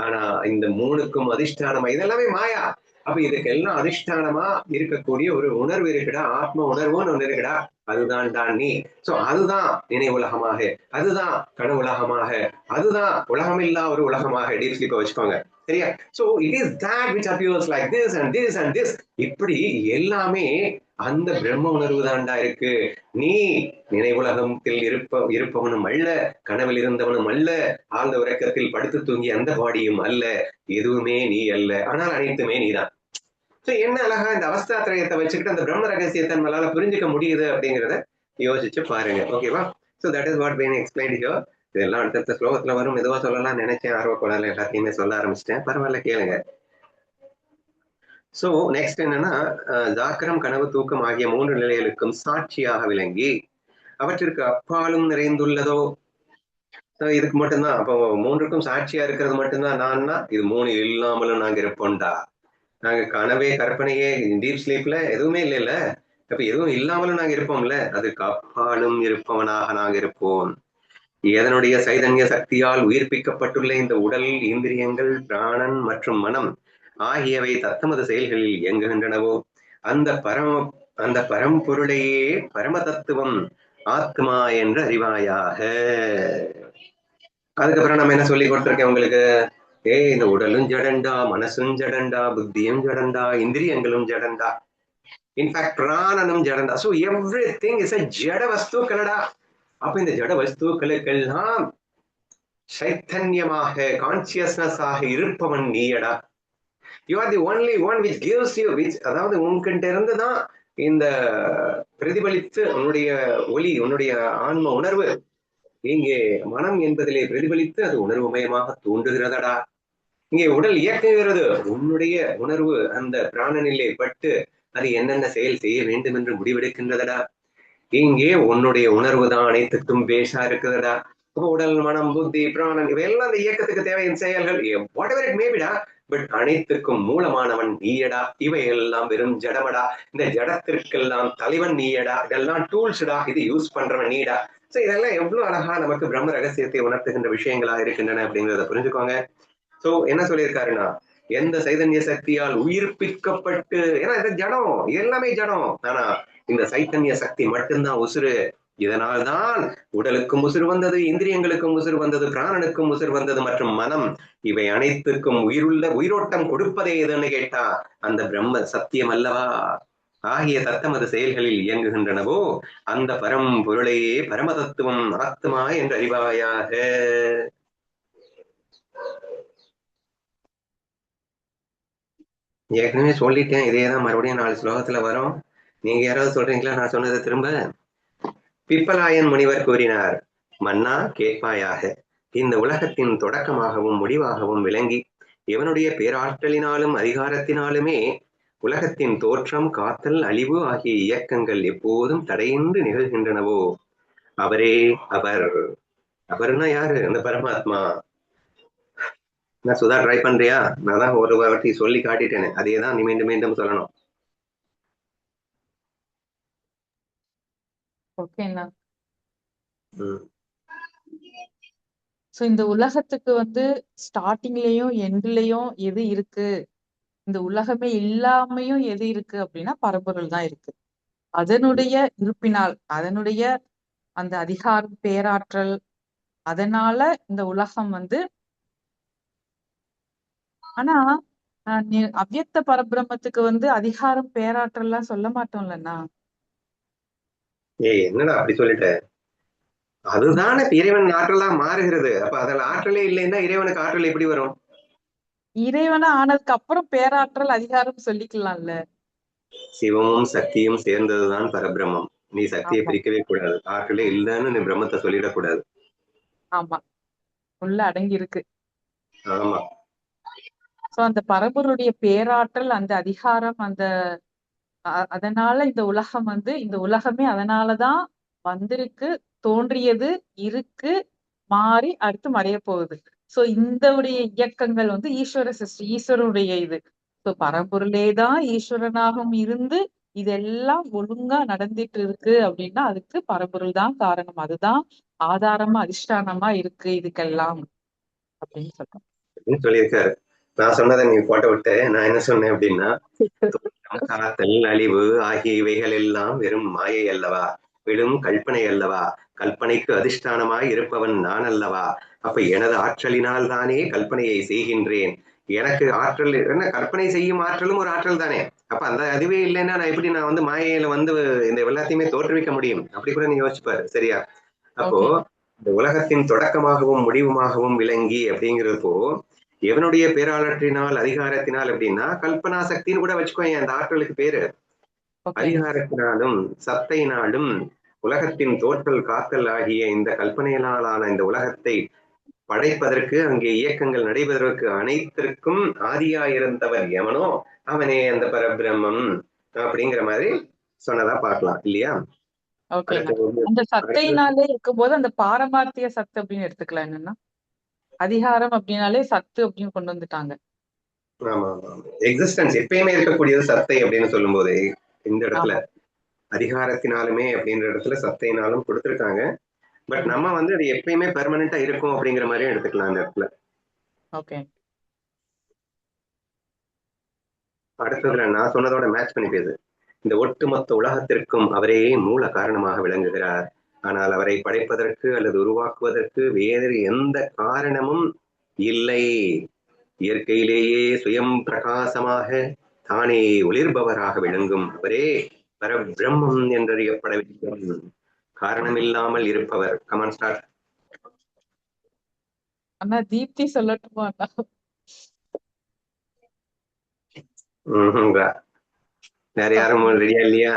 ஆனா இந்த மூணுக்கும் அதிஷ்டானமா இதெல்லாமே மாயா. அப்ப இதுக்கெல்லாம் அதிஷ்டானமா இருக்கக்கூடிய ஒரு உணர்வு இருக்குடா, ஆத்ம உணர்வுன்னு ஒண்ணு இருக்குடா, அதுதான் தான் நீ. சோ அதுதான் நினை உலகமாக, அதுதான் கன உலகமாக, அதுதான் உலகமில்லா ஒரு உலகமாக டீப் ஸ்லீப்பை வச்சுக்கோங்க, சரியா? So it is that which appears like this and this and this. இப்படி எல்லாமே அந்த பிரம்ம உணர்வு தான்டா இருக்கு. நீ நினைவுலகத்தில் இருப்பவனும் அல்ல, கனவில் இருந்தவனும் அல்ல, ஆழ்ந்த உறக்கத்தில் படுத்து தூங்கி அந்த பாடியும் அல்ல, எதுவுமே நீ அல்ல, ஆனால் அனைத்துமே நீதான். என்ன அழகா இந்த அவஸ்தாத்திரயத்தை வச்சுக்கிட்டு அந்த பிரம்ம ரகசியத்தை நம்மளால புரிஞ்சுக்க முடியுது அப்படிங்கிறத யோசிச்சு பாருங்க. ஓகேவா? So that is what been explained here. இதெல்லாம் அடுத்த ஸ்லோகத்துல வரும், மெதுவா சொல்லலாம் நினைச்சேன், ஆர்வ கோளாறுல எல்லாத்தையுமே சொல்ல ஆரம்பிச்சிட்டேன். பரவாயில்ல, கேளுங்க. சோ நெக்ஸ்ட் என்னன்னா, ஜாக்கிரம், கனவு, தூக்கம் ஆகிய 3 நிலைகளுக்கும் சாட்சியாக விளங்கி அவற்றிற்கு அப்பாலும் நிறைந்துள்ளதோ. இதுக்கு மட்டும்தான், அப்போ 3க்கும் சாட்சியா இருக்கிறது மட்டும்தான் நான்னா, இது 3 இல்லாமலும் நாங்க இருப்போம்டா. நாங்க கனவே, கற்பனையே, டீப் ஸ்லீப்ல எதுவுமே இல்லைல்ல, அப்ப எதுவும் இல்லாமலும் நாங்க இருப்போம்ல, அதுக்கு அப்பாலும் இருப்பவனாக நாங்க இருப்போம். எதனுடைய சைதன்ய சக்தியால் உயிர்ப்பிக்கப்பட்டுள்ள இந்த உடல், இந்திரியங்கள், பிராணன் மற்றும் மனம் ஆகியவை தத்தமது செயல்களில் இயங்குகின்றனவோ அந்த பரம்பொருளையே பரம தத்துவம் ஆத்மா என்று அறிவாயாக. அதுக்கப்புறம் நம்ம என்ன சொல்லி கொடுத்திருக்கேன் உங்களுக்கு? இந்த உடலும் ஜடண்டா, மனசும் ஜடண்டா, புத்தியும் ஜடண்டா, இந்திரியங்களும் ஜடண்டா, இன்ஃபேக்ட் பிராணனும் ஜடண்டா. சோ எவ்ரிதிங் இஸ் a ஜட வஸ்துக்களடா. அப்ப இந்த ஜட வஸ்துக்களுக்கெல்லாம் சைத்தன்யமாக, கான்சியஸ்னஸ் ஆக இருப்பவன் நீயடா. You are the only one which gives you, அதாவது உன்கிட்ட இருந்துதான் இந்த பிரதிபலித்து உன்னுடைய ஒளி, உன்னுடைய ஆன்ம உணர்வு இங்கே மனம் என்பதிலே பிரதிபலித்து அது உணர்வுமயமாக தூண்டுகிறதடா. இங்கே உடல் இயக்குகிறது, உன்னுடைய உணர்வு அந்த பிராணனிலே பட்டு அது என்னென்ன செயல் செய்ய வேண்டும் என்று முடிவெடுக்கின்றதடா. இங்கே உன்னுடைய உணர்வு தான் அனைத்துக்கும் பேஷா இருக்குதுடா. உடல், மனம், புத்தி, பிராணன் இவையெல்லாம் அந்த இயக்கத்துக்கு தேவையான செயல்கள், வாட் எவர் இட் மேபிடா. பட் அனைத்துக்கும் மூலமானவன் நீயடா. இவையெல்லாம் வெறும் ஜடமடா. இந்த ஜடத்திற்கெல்லாம் தலைவன் நீயடா. இதெல்லாம் டூல்ஸ்டா, இது யூஸ் பண்றவன் நீடா. சோ இதெல்லாம் எவ்வளவு அழகா நமக்கு பிரம்ம ரகசியத்தை உணர்த்துகின்ற விஷயங்களா இருக்கின்றன அப்படிங்கிறத புரிஞ்சுக்கோங்க. சோ என்ன சொல்லியிருக்காருன்னா, எந்த சைதன்ய சக்தியால் உயிர்ப்பிக்கப்பட்டு, ஏன்னா இது ஜடம், எல்லாமே ஜடம், ஆனா இந்த சைத்தன்ய சக்தி மட்டும்தான் உசுறு. இதனால்தான் உடலுக்கும் உசுறு வந்தது, இந்திரியங்களுக்கும் உசுறு வந்தது, பிராணனுக்கும் உசுறு வந்தது, மற்றும் மனம் இவை அனைத்துக்கும் உயிரோட்டம் கொடுப்பதே எதுன்னு கேட்டா அந்த பிரம்ம சத்தியம் அல்லவா ஆகிய தத்தமது செயல்களில் இயங்குகின்றனவோ அந்த பரம் பொருளையே பரம தத்துவம் ஆத்மா என்று அறிவாயாக. ஏற்கனவே சொல்லிட்டேன், இதேதான் மறுபடியும் 4 ஸ்லோகத்துல வரும். நீங்க யாராவது சொல்றீங்களா நான் சொன்னதை திரும்ப? பிப்பலாயன் முனிவர் கூறினார், மன்னா கேட்பாயாக. இந்த உலகத்தின் தொடக்கமாகவும் முடிவாகவும் விளங்கி எவனுடைய பேராற்றலினாலும் அதிகாரத்தினாலுமே உலகத்தின் தோற்றம், காத்தல், அழிவு ஆகிய இயக்கங்கள் எப்போதும் தடையின்றி நிகழ்கின்றனவோ அவரே அவர். அவர்னா யாரு? அந்த பரமாத்மா. நான் சுதா ட்ரை பண்றியா? நான் தான் ஒரு வாட்டி சொல்லி காட்டிட்டேனே, அதேதான் நீ மீண்டும் மீண்டும் சொல்லணும். ஓகேண்ணா. சோ இந்த உலகத்துக்கு வந்து ஸ்டார்டிங்லயும் எண்ட்லயும் எது இருக்கு, இந்த உலகமே இல்லாமையும் எது இருக்கு அப்படின்னா பரம்பொருள் தான் இருக்கு. அதனுடைய இருப்பினால், அதனுடைய அந்த அதிகாரம், பேராற்றல், அதனால இந்த உலகம் வந்து, ஆனா அவ்யக்த பரபிரம்மத்துக்கு வந்து அதிகாரம், பேராற்றல் எல்லாம் சொல்ல மாட்டோம்லண்ணா. என்னடா அப்படி சொல்லிட்ட? அதுதானே இறைவன் ஆற்றலா மாறுகிறது. அப்ப அதில் ஆற்றலே இல்லைன்னா இறைவனுக்கு ஆற்றல் எப்படி வரும்? இறைவனா ஆனதுக்கு அப்புறம் பேராற்றல், அதிகாரம் சொல்லிக்கலாம்ல. சிவமும் சக்தியும் சேர்ந்ததுதான் பரபிரம்மம். நீ சக்தியை பிரிக்கவே கூடாது. ஆற்றலே இல்லைன்னு நீ பிரம்மத்தை சொல்லிடக்கூடாது. ஆமா, உள்ள அடங்கி இருக்கு. ஆமா. சோ அந்த பரம்பொருளுடைய பேராற்றல், அந்த அதிகாரம், அந்த அதனால இந்த உலகம் வந்து, இந்த உலகமே அதனாலதான் வந்திருக்கு, தோன்றியது, இருக்கு, மாறி அடுத்து மறைய போகுது. சோ இந்த உடைய இயக்கங்கள் வந்து ஈஸ்வர சிருஷ்டி, ஈஸ்வரனுடைய இது. சோ பரம்பொருளே தான் ஈஸ்வரனாகவும் இருந்து இதெல்லாம் ஒழுங்கா நடந்துட்டு இருக்கு அப்படின்னா அதுக்கு பரம்பொருள் தான் காரணம். அதுதான் ஆதாரமா அதிஷ்டானமா இருக்கு இதுக்கெல்லாம் அப்படின்னு சொல்றோம். சொல்லியிருக்காரு. நான் சொன்னதை நீ போட்ட விட்டு நான் என்ன சொன்னேன் அப்படின்னா, காத்தல் அழிவு ஆகிய இவைகள் எல்லாம் வெறும் மாயை அல்லவா, வெறும் கல்பனை அல்லவா, கல்பனைக்கு அதிஷ்டானமாய் இருப்பவன் நான் அல்லவா, அப்ப எனது ஆற்றலினால் தானே கல்பனையை செய்கின்றேன். எனக்கு ஆற்றல் என்ன, கற்பனை செய்யும் ஆற்றலும் ஒரு ஆற்றல் தானே. அப்ப அந்த அதுவே இல்லைன்னா நான் எப்படி நான் வந்து மாயையில வந்து இந்த எல்லாத்தையுமே தோற்றுவிக்க முடியும்? அப்படி கூட நீங்க யோசிச்சுப்பாரு. சரியா? அப்போ இந்த உலகத்தின் தொடக்கமாகவும் முடிவுமாகவும் விளங்கி அப்படிங்கிறப்போ எவனுடைய பேராளற்றினால் அதிகாரத்தினால் அப்படின்னா கல்பனா சக்தின்னு கூட வச்சுக்கோங்க அந்த ஆற்றலுக்கு பேரு. அதிகாரத்தினாலும் சத்தையினாலும் உலகத்தின் தோற்றல் காத்தல் ஆகிய இந்த கல்பனையினாலான இந்த உலகத்தை படைப்பதற்கு, அங்கே இயக்கங்கள் நடைபெறுவதற்கு அனைத்திற்கும் ஆதியாயிருந்தவர் எவனோ அவனே அந்த பரபிரம்மம் அப்படிங்கிற மாதிரி சொன்னதா பார்க்கலாம் இல்லையா? அந்த சத்தையினாலே இருக்கும்போது அந்த பாரமார்த்திய சத்து அப்படின்னு எடுத்துக்கலாம். என்னன்னா அதிகாரம் அப்படின்னாலே சத்து அப்படின்னு கொண்டு வந்துட்டாங்க. ஆமா ஆமா, எக்ஸிஸ்டன்ஸ் எப்பயுமே இருக்கக்கூடியது சத்தை அப்படின்னு சொல்லும் போது இந்த இடத்துல அதிகாரத்தினாலுமே அப்படின்ற இடத்துல சத்தையினாலும் கொடுத்திருக்காங்க. பட் நம்ம வந்து அது எப்பயுமே பெர்மனண்டா இருக்கும் அப்படிங்கிற மாதிரியும் எடுத்துக்கலாம் அந்த இடத்துல. அடுத்ததுல நான் சொன்னதோட மேட்ச் பண்ணி பேசு. இந்த ஒட்டுமொத்த உலகத்திற்கும் அவரே மூல காரணமாக விளங்குகிறார். ஆனால் அவரை படைப்பதற்கு அல்லது உருவாக்குவதற்கு வேறு எந்த காரணமும் இல்லை. இயற்கையிலேயே சுயம் பிரகாசமாக தானே ஒளிர்பவராக விளங்கும் அவரே பரபிரம்மம் என்றறியப்பட வேண்டும். காரணம் இல்லாமல் இருப்பவர். Come on start. அண்ணா தீப்தி சொல்லட்டுமா? வேற யாரும் ரெடியா இல்லையா?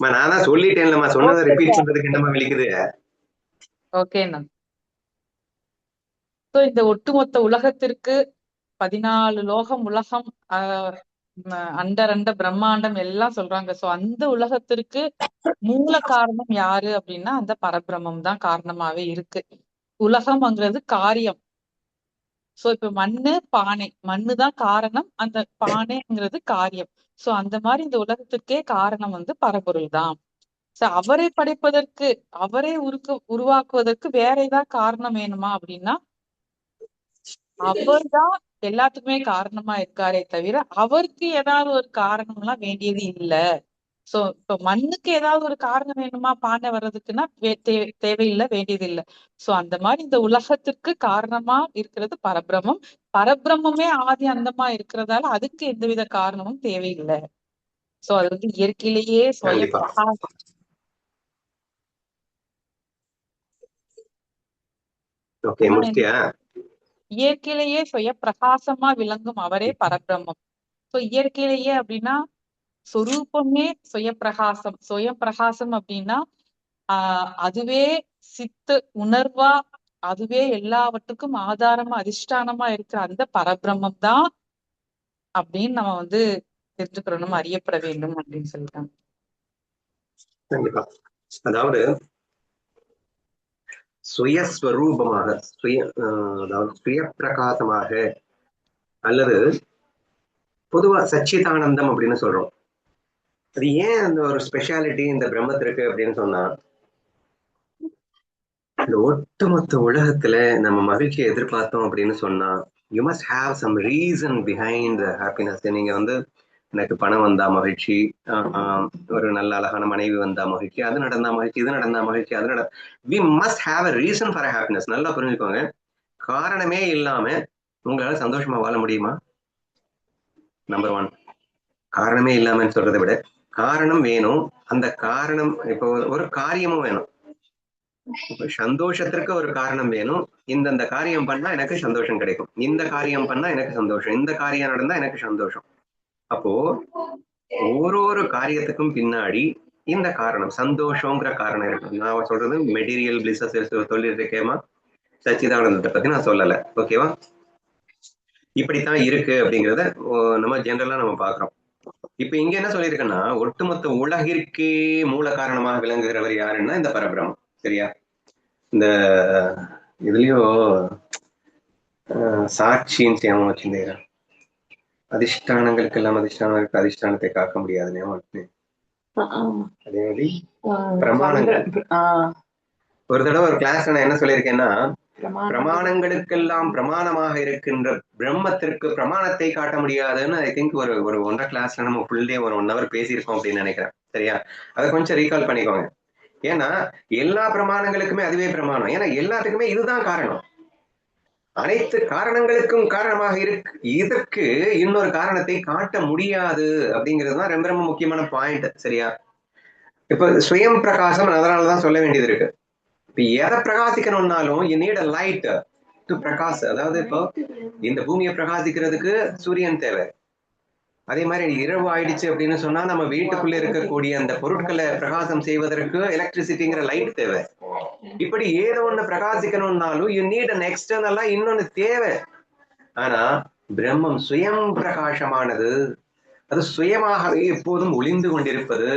நானா சொல்லிட்டேன்லம்மா, சொன்னதை ரிப்பீட் பண்றதுக்கு என்னமா விழிக்குது? ஓகேண்ணா. இந்த ஒட்டுமொத்த உலகத்திற்கு 14 லோகம், உலகம், அண்ட பிரம்மாண்டம் எல்லாம் சொல்றாங்க. சோ அந்த உலகத்திற்கு மூல காரணம் யாரு அப்படின்னா அந்த பரபிரம்மம் தான் காரணமாவே இருக்கு. உலகம்ங்கிறது காரியம். சோ இப்ப மண்ணு, பானை, மண்ணுதான் காரணம், அந்த பானைங்கிறது காரியம். சோ அந்த மாதிரி இந்த உலகத்துக்கே காரணம் வந்து பரம்பொருள் தான். சோ அவரை படைப்பதற்கு, அவரை உருவாக்குவதற்கு வேற ஏதாவது காரணம் வேணுமா அப்படின்னா அவர்தான் எல்லாத்துக்குமே காரணமா இருக்காரே தவிர அவருக்கு ஏதாவது ஒரு காரணம் எல்லாம் வேண்டியது இல்ல. சோ இப்ப மண்ணுக்கு ஏதாவது ஒரு காரணம் வேணுமா பானை வர்றதுக்குன்னா தேவையில்லை, வேண்டியது இல்லை. சோ அந்த மாதிரி இந்த உலகத்திற்கு காரணமா இருக்கிறது பரபிரம்மம். பரபிரம்மே ஆதி அந்தமா இருக்கிறதால அதுக்கு எந்தவித காரணமும் தேவையில்லை. சோ அது வந்து இயற்கையிலேயே இயற்கையிலேயே சுய பிரகாசமா விளங்கும் அவரே பரபிரம்மம். சோ இயற்கையிலேயே அப்படின்னா சொரூபமே சுயப்பிரகாசம். சுயப்பிரகாசம் அப்படின்னா அதுவே சித்து உணர்வா, அதுவே எல்லாவற்றுக்கும் ஆதாரமா அதிஷ்டானமா இருக்கிற அந்த பரபிரம்மம் தான் அப்படின்னு நம்ம வந்து தெரிஞ்சுக்கிறோம், அறியப்பட வேண்டும் அப்படின்னு சொல்லிட்டாங்க. கண்டிப்பா. அதாவது சுயஸ்வரூபமாக, அதாவது சுய பிரகாசமாக, அல்லது பொதுவா சச்சிதானந்தம் அப்படின்னு சொல்றோம். அது ஏன் அந்த ஒரு ஸ்பெஷாலிட்டி இந்த பிரம்மத்திற்கு அப்படின்னு சொன்னா, இந்த ஒட்டுமொத்த உலகத்துல நம்ம மகிழ்ச்சியை எதிர்பார்த்தோம் அப்படின்னு சொன்னா you must have some reason behind happiness. நீங்க வந்து எனக்கு பணம் வந்தா மகிழ்ச்சி, ஒரு நல்ல அழகான மனைவி வந்தா மகிழ்ச்சி, அது நடந்தா மகிழ்ச்சி, இது நடந்தா மகிழ்ச்சி, அது we must have a reason for happiness. நல்லா புரிஞ்சுக்கோங்க. காரணமே இல்லாம உங்களால சந்தோஷமா வாழ முடியுமா? Number one. காரணமே இல்லாமன்னு சொல்றதை விட காரணம் வேணும். அந்த காரணம் இப்போ ஒரு காரியமும் வேணும். சந்தோஷத்திற்கு ஒரு காரணம் வேணும். இந்த காரியம் பண்ணா எனக்கு சந்தோஷம் கிடைக்கும், இந்த காரியம் பண்ணா எனக்கு சந்தோஷம், இந்த காரியம் நடந்தா எனக்கு சந்தோஷம். அப்போ ஒரு காரியத்துக்கும் பின்னாடி இந்த காரணம் சந்தோஷங்கிற காரணம் இருக்கு. நான் சொல்றது மெட்டீரியல் பிளிஸஸ் சொல்லிட்டு இருக்கேமா, சச்சிதானந்தத்தை பத்தி நான் சொல்லல. ஓகேவா? இப்படித்தான் இருக்கு அப்படிங்கிறத நம்ம ஜெனரலா நம்ம பாக்குறோம். இப்ப இங்க என்ன சொல்லியிருக்கேன்னா, ஒட்டுமொத்த உலகிற்கே மூல காரணமாக விளங்குகிறவர் யாருன்னா இந்த பரபிரம்மம். சரியா? இந்த இதுலயும் சாட்சின்னு ஞாபகம் வச்சிருந்தீங்க. அதிஷ்டானங்களுக்கு எல்லாம் அதிஷ்டானங்களுக்கு அதிஷ்டானத்தை காக்க முடியாது ஞாபகம். அதே மாதிரி பிரமாணங்கள். ஒரு தடவை ஒரு கிளாஸ் நான் என்ன சொல்லியிருக்கேன்னா, பிரமாணங்களுக்கெல்லாம் பிரமாணமாக இருக்கின்ற பிரம்மத்திற்கு பிரமாணத்தை காட்ட முடியாதுன்னு ஐ திங்க் ஒரு 1.5 கிளாஸ்ல நம்ம ஃபுல் டே ஒரு 1 hour பேசியிருக்கோம் அப்படின்னு நினைக்கிறேன். சரியா? அதை கொஞ்சம் ரீகால் பண்ணிக்கோங்க. ஏன்னா எல்லா பிரமாணங்களுக்குமே அதுவே பிரமாணம். ஏன்னா எல்லாத்துக்குமே இதுதான் காரணம். அனைத்து காரணங்களுக்கும் காரணமாக இருக்கு. இதற்கு இன்னொரு காரணத்தை காட்ட முடியாது அப்படிங்கிறதுதான் ரொம்ப ரொம்ப முக்கியமான பாயிண்ட். சரியா? இப்ப சுயம் பிரகாசம் அதனாலதான் சொல்ல வேண்டியது இருக்கு. இப்ப எதை பிரகாசிக்கணும்னாலும் you need a light to Prakash. அதாவது இப்போ இந்த பூமியை பிரகாசிக்கிறதுக்கு சூரியன் தேவை. அதே மாதிரி இரவு ஆயிடுச்சு அப்படின்னு சொன்னா நம்ம வீட்டுக்குள்ள இருக்கக்கூடிய அந்த பொருட்களை பிரகாசம் செய்வதற்கு எலக்ட்ரிசிட்டிங்கிற லைட் தேவை. இப்படி ஏதோ ஒண்ணு பிரகாசிக்கணும்னாலும் you need an external இன்னொன்னு தேவை. ஆனா பிரம்மம் சுயம் பிரகாசமானது. அது சுயமாகவே எப்போதும் ஒளிந்து கொண்டிருப்பது.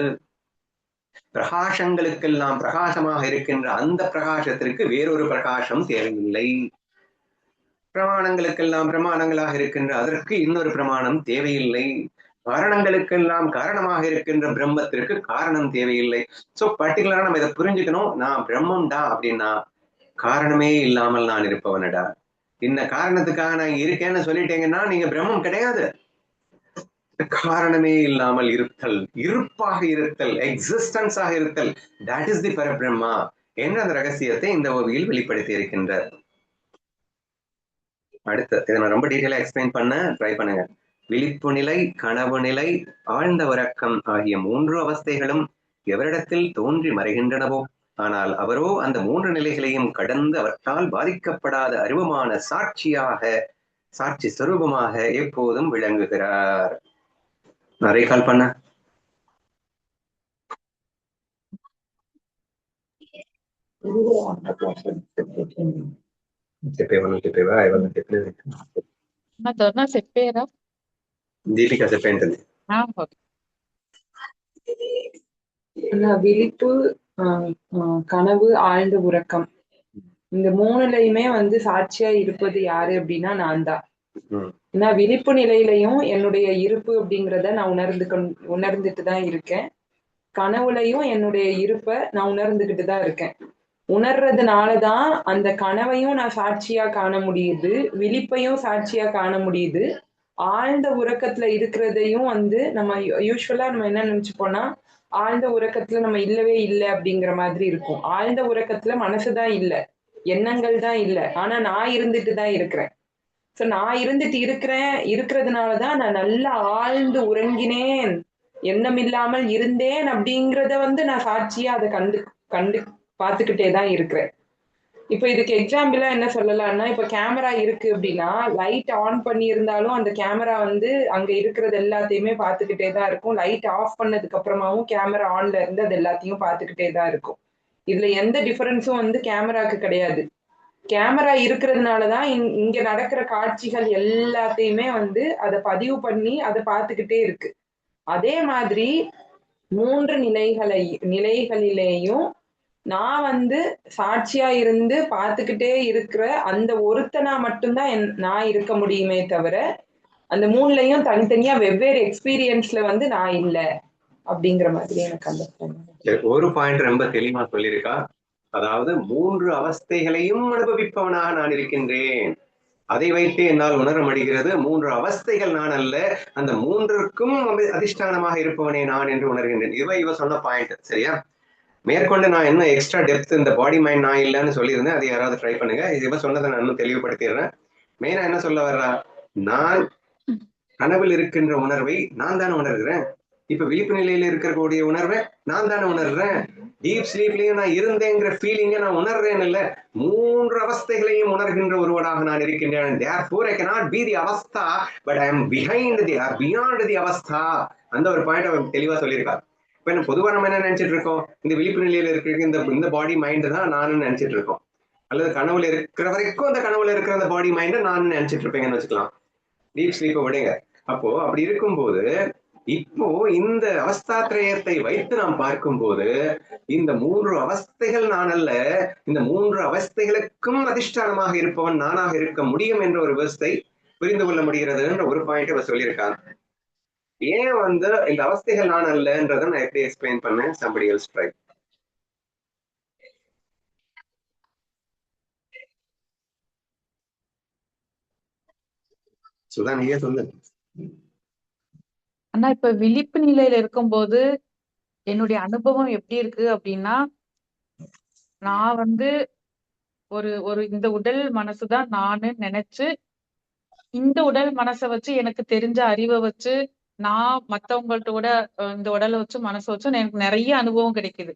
பிரகாசங்களுக்கெல்லாம் பிரகாசமாக இருக்கின்ற அந்த பிரகாசத்திற்கு வேறொரு பிரகாசம் தேவையில்லை. பிரமாணங்களுக்கெல்லாம் பிரமாணங்களாக இருக்கின்ற அதற்கு இன்னொரு பிரமாணம் தேவையில்லை. காரணங்களுக்கெல்லாம் காரணமாக இருக்கின்ற பிரம்மத்திற்கு காரணம் தேவையில்லை. சோ பர்டிகுலரா நம்ம இதை புரிஞ்சுக்கணும். நான் பிரம்மம்டா அப்படின்னா காரணமே இல்லாமல் நான் இருப்பவனடா. இந்த காரணத்துக்காக நான் இருக்கேன்னு சொல்லிட்டீங்கன்னா நீங்க பிரம்மம் கிடையாது. காரணமே இல்லாமல் இருத்தல், இருப்பாக இருத்தல், எக்ஸிஸ்டன்ஸாக இருத்தல், தட் இஸ் தி பரபிரம்மா என்ற அந்த ரகசியத்தை இந்த ஓவியில் வெளிப்படுத்தி இருக்கின்றார். அடுத்து இதை நான் ரொம்ப டீட்டெயிலா எக்ஸ்பிளைன் பண்ண ட்ரை பண்ணுங்க. விழிப்பு நிலை, கனவு நிலை, ஆழ்ந்த உறக்கம் ஆகிய 3 அவஸ்தைகளும் எவரிடத்தில் தோன்றி மறைகின்றனவோ, ஆனால் அவரோ அந்த 3 நிலைகளையும் கடந்து அவற்றால் பாதிக்கப்படாத அறிவுமான சாட்சியாக, சாட்சி ஸ்வரூபமாக எப்போதும் விளங்குகிறார். நிறைய கால் பண்ண దీపిక చెప్పేంటది விழிப்பு, கனவு, ஆழ்ந்த உறக்கம் இந்த 3லையுமே வந்து சாட்சியா இருப்பது யாரு அப்படின்னா நான் தான். நான் விழிப்பு நிலையிலையும் என்னுடைய இருப்பு அப்படிங்கிறத நான் உணர்ந்துட்டு தான் இருக்கேன். கனவுலையும் என்னுடைய இருப்பை நான் உணர்ந்துகிட்டு தான் இருக்கேன். உணர்றதுனாலதான் அந்த கனவையும் நான் சாட்சியா காண முடியுது, விழிப்பையும் சாட்சியா காண முடியுது. ஆழ்ந்த உறக்கத்துல இருக்கிறதையும் வந்து நம்ம யூஸ்வலா நம்ம என்ன நினைச்சுப்போம்னா, ஆழ்ந்த உறக்கத்துல நம்ம இல்லவே இல்லை அப்படிங்கிற மாதிரி இருக்கும். ஆழ்ந்த உறக்கத்துல மனசுதான் இல்லை, எண்ணங்கள் தான் இல்லை, ஆனா நான் இருந்துட்டு தான் இருக்கிறேன். சோ நான் இருந்துட்டு இருக்கிறதுனாலதான் நான் நல்லா ஆழ்ந்து உறங்கினேன், எண்ணம் இல்லாமல் இருந்தேன் அப்படிங்கிறத வந்து நான் சாட்சியா அதை கண்டு பார்த்துக்கிட்டே தான் இருக்கிறேன். இப்ப இதுக்கு எக்ஸாம்பிளா என்ன சொல்லலாம்னா, இப்ப கேமரா இருக்கு அப்படின்னா லைட் ஆன் பண்ணி இருந்தாலும் அந்த கேமரா வந்து அங்க இருக்கிறது எல்லாத்தையுமே பார்த்துக்கிட்டே தான் இருக்கும். லைட் ஆஃப் பண்ணதுக்கு அப்புறமாவும் கேமரா ஆன்ல இருந்து அது எல்லாத்தையும் பார்த்துக்கிட்டே தான் இருக்கும். இதுல எந்த டிஃபரன்ஸும் வந்து கேமராக்கு கிடையாது. கேமரா இருக்கிறதுனாலதான் இங்க நடக்கிற காட்சிகள் எல்லாத்தையுமே வந்து அதை பதிவு பண்ணி அதை பார்த்துக்கிட்டே இருக்கு. அதே மாதிரி 3 நிலைகளிலேயும் நான் வந்து சாட்சியா இருந்து பார்த்துக்கிட்டே இருக்கிற அந்த ஒருத்தனா மட்டும்தான் நான் இருக்க முடியுமே தவிர அந்த 3லையும் தனித்தனியா வெவ்வேறு எக்ஸ்பீரியன்ஸ்ல வந்து நான் இல்லை அப்படிங்கிற மாதிரி எனக்கு அந்த ஒரு பாயிண்ட் ரொம்ப தெளிவா சொல்லியிருக்கா. அதாவது 3 அவஸ்தைகளையும் அனுபவிப்பவனாக நான் இருக்கின்றேன். அதை வைத்து என்னால் உணர முடிகிறது 3 அவஸ்தைகள் நான் அல்ல, அந்த 3ற்கும் அதிஷ்டானமாக இருப்பவனே நான் என்று உணர்கின்றேன். இவ சொன்ன பாயிண்ட். சரியா? மேற்கொண்டு நான் இன்னும் எக்ஸ்ட்ரா டெப்த் இந்த பாடி மைண்ட் நான் இல்லைன்னு சொல்லியிருந்தேன். அதை யாராவது ட்ரை பண்ணுங்க. இவ சொன்னதை நான் இன்னும் தெளிவுபடுத்திடுறேன். மெயினா என்ன சொல்ல வர்றா, நான் கனவில் இருக்கின்ற உணர்வை நான் தானே உணர்கிறேன். இப்ப விழிப்பு நிலையில இருக்கக்கூடிய உணர்வை நான் தானே உணர்றேன். டீப் ஸ்லீப்லயும் நான் இருந்தேங்கிற ஃபீலிங்க நான் உணர்றேன். இல்ல 3 அவஸ்தைகளையும் உணர்கின்ற ஒருவனாக நான் இருக்கின்றேன். Therefore I cannot be the avastha, but I am behind the beyond the அவஸ்தா. அந்த ஒரு பாயிண்ட் அவர் தெளிவா சொல்லியிருக்கார். இப்ப பொதுவா நம்ம என்ன நினைச்சிட்டு இருக்கோம், இந்த விழிப்பு நிலையில இருக்கிற இந்த பாடி மைண்ட் தான் நானும் நினைச்சிட்டு இருக்கோம். அல்லது கனவுல இருக்கிற வரைக்கும் அந்த கனவுல இருக்கிற அந்த பாடி மைண்ட நான் நினைச்சிட்டு இருப்பேங்கன்னு வச்சுக்கலாம். டீப் ஸ்லீப்பை விடுங்க. அப்போ அப்படி இருக்கும்போது இப்போ இந்த அவஸ்தாத்திரயத்தை வைத்து நாம் பார்க்கும்போது இந்த 3 அவஸ்தைகள் நான் அல்ல, இந்த 3 அவஸ்தைகளுக்கும் அதிஷ்டானமாக இருப்பவன் நானாக இருக்க முடியும் என்ற ஒரு விவஸ்தை புரிந்து கொள்ள முடிகிறதுன்ற ஒரு பாயிண்ட் இவர் சொல்லியிருக்காங்க. ஏன் இந்த அவஸ்தைகள் நான் அல்லன்றதை நான் எப்படி எக்ஸ்பிளைன் பண்ணேன்? somebody else try. சுதா நீயே சொல்லு. ஆனா இப்ப விழிப்பு நிலையில இருக்கும்போது என்னுடைய அனுபவம் எப்படி இருக்கு அப்படின்னா, நான் ஒரு ஒரு இந்த உடல் மனசுதான் நானு நினைச்சு, இந்த உடல் மனசை வச்சு எனக்கு தெரிஞ்ச அறிவை வச்சு நான் மத்தவங்கள்ட்ட கூட இந்த உடலை வச்சு மனசை வச்சு எனக்கு நிறைய அனுபவம் கிடைக்குது.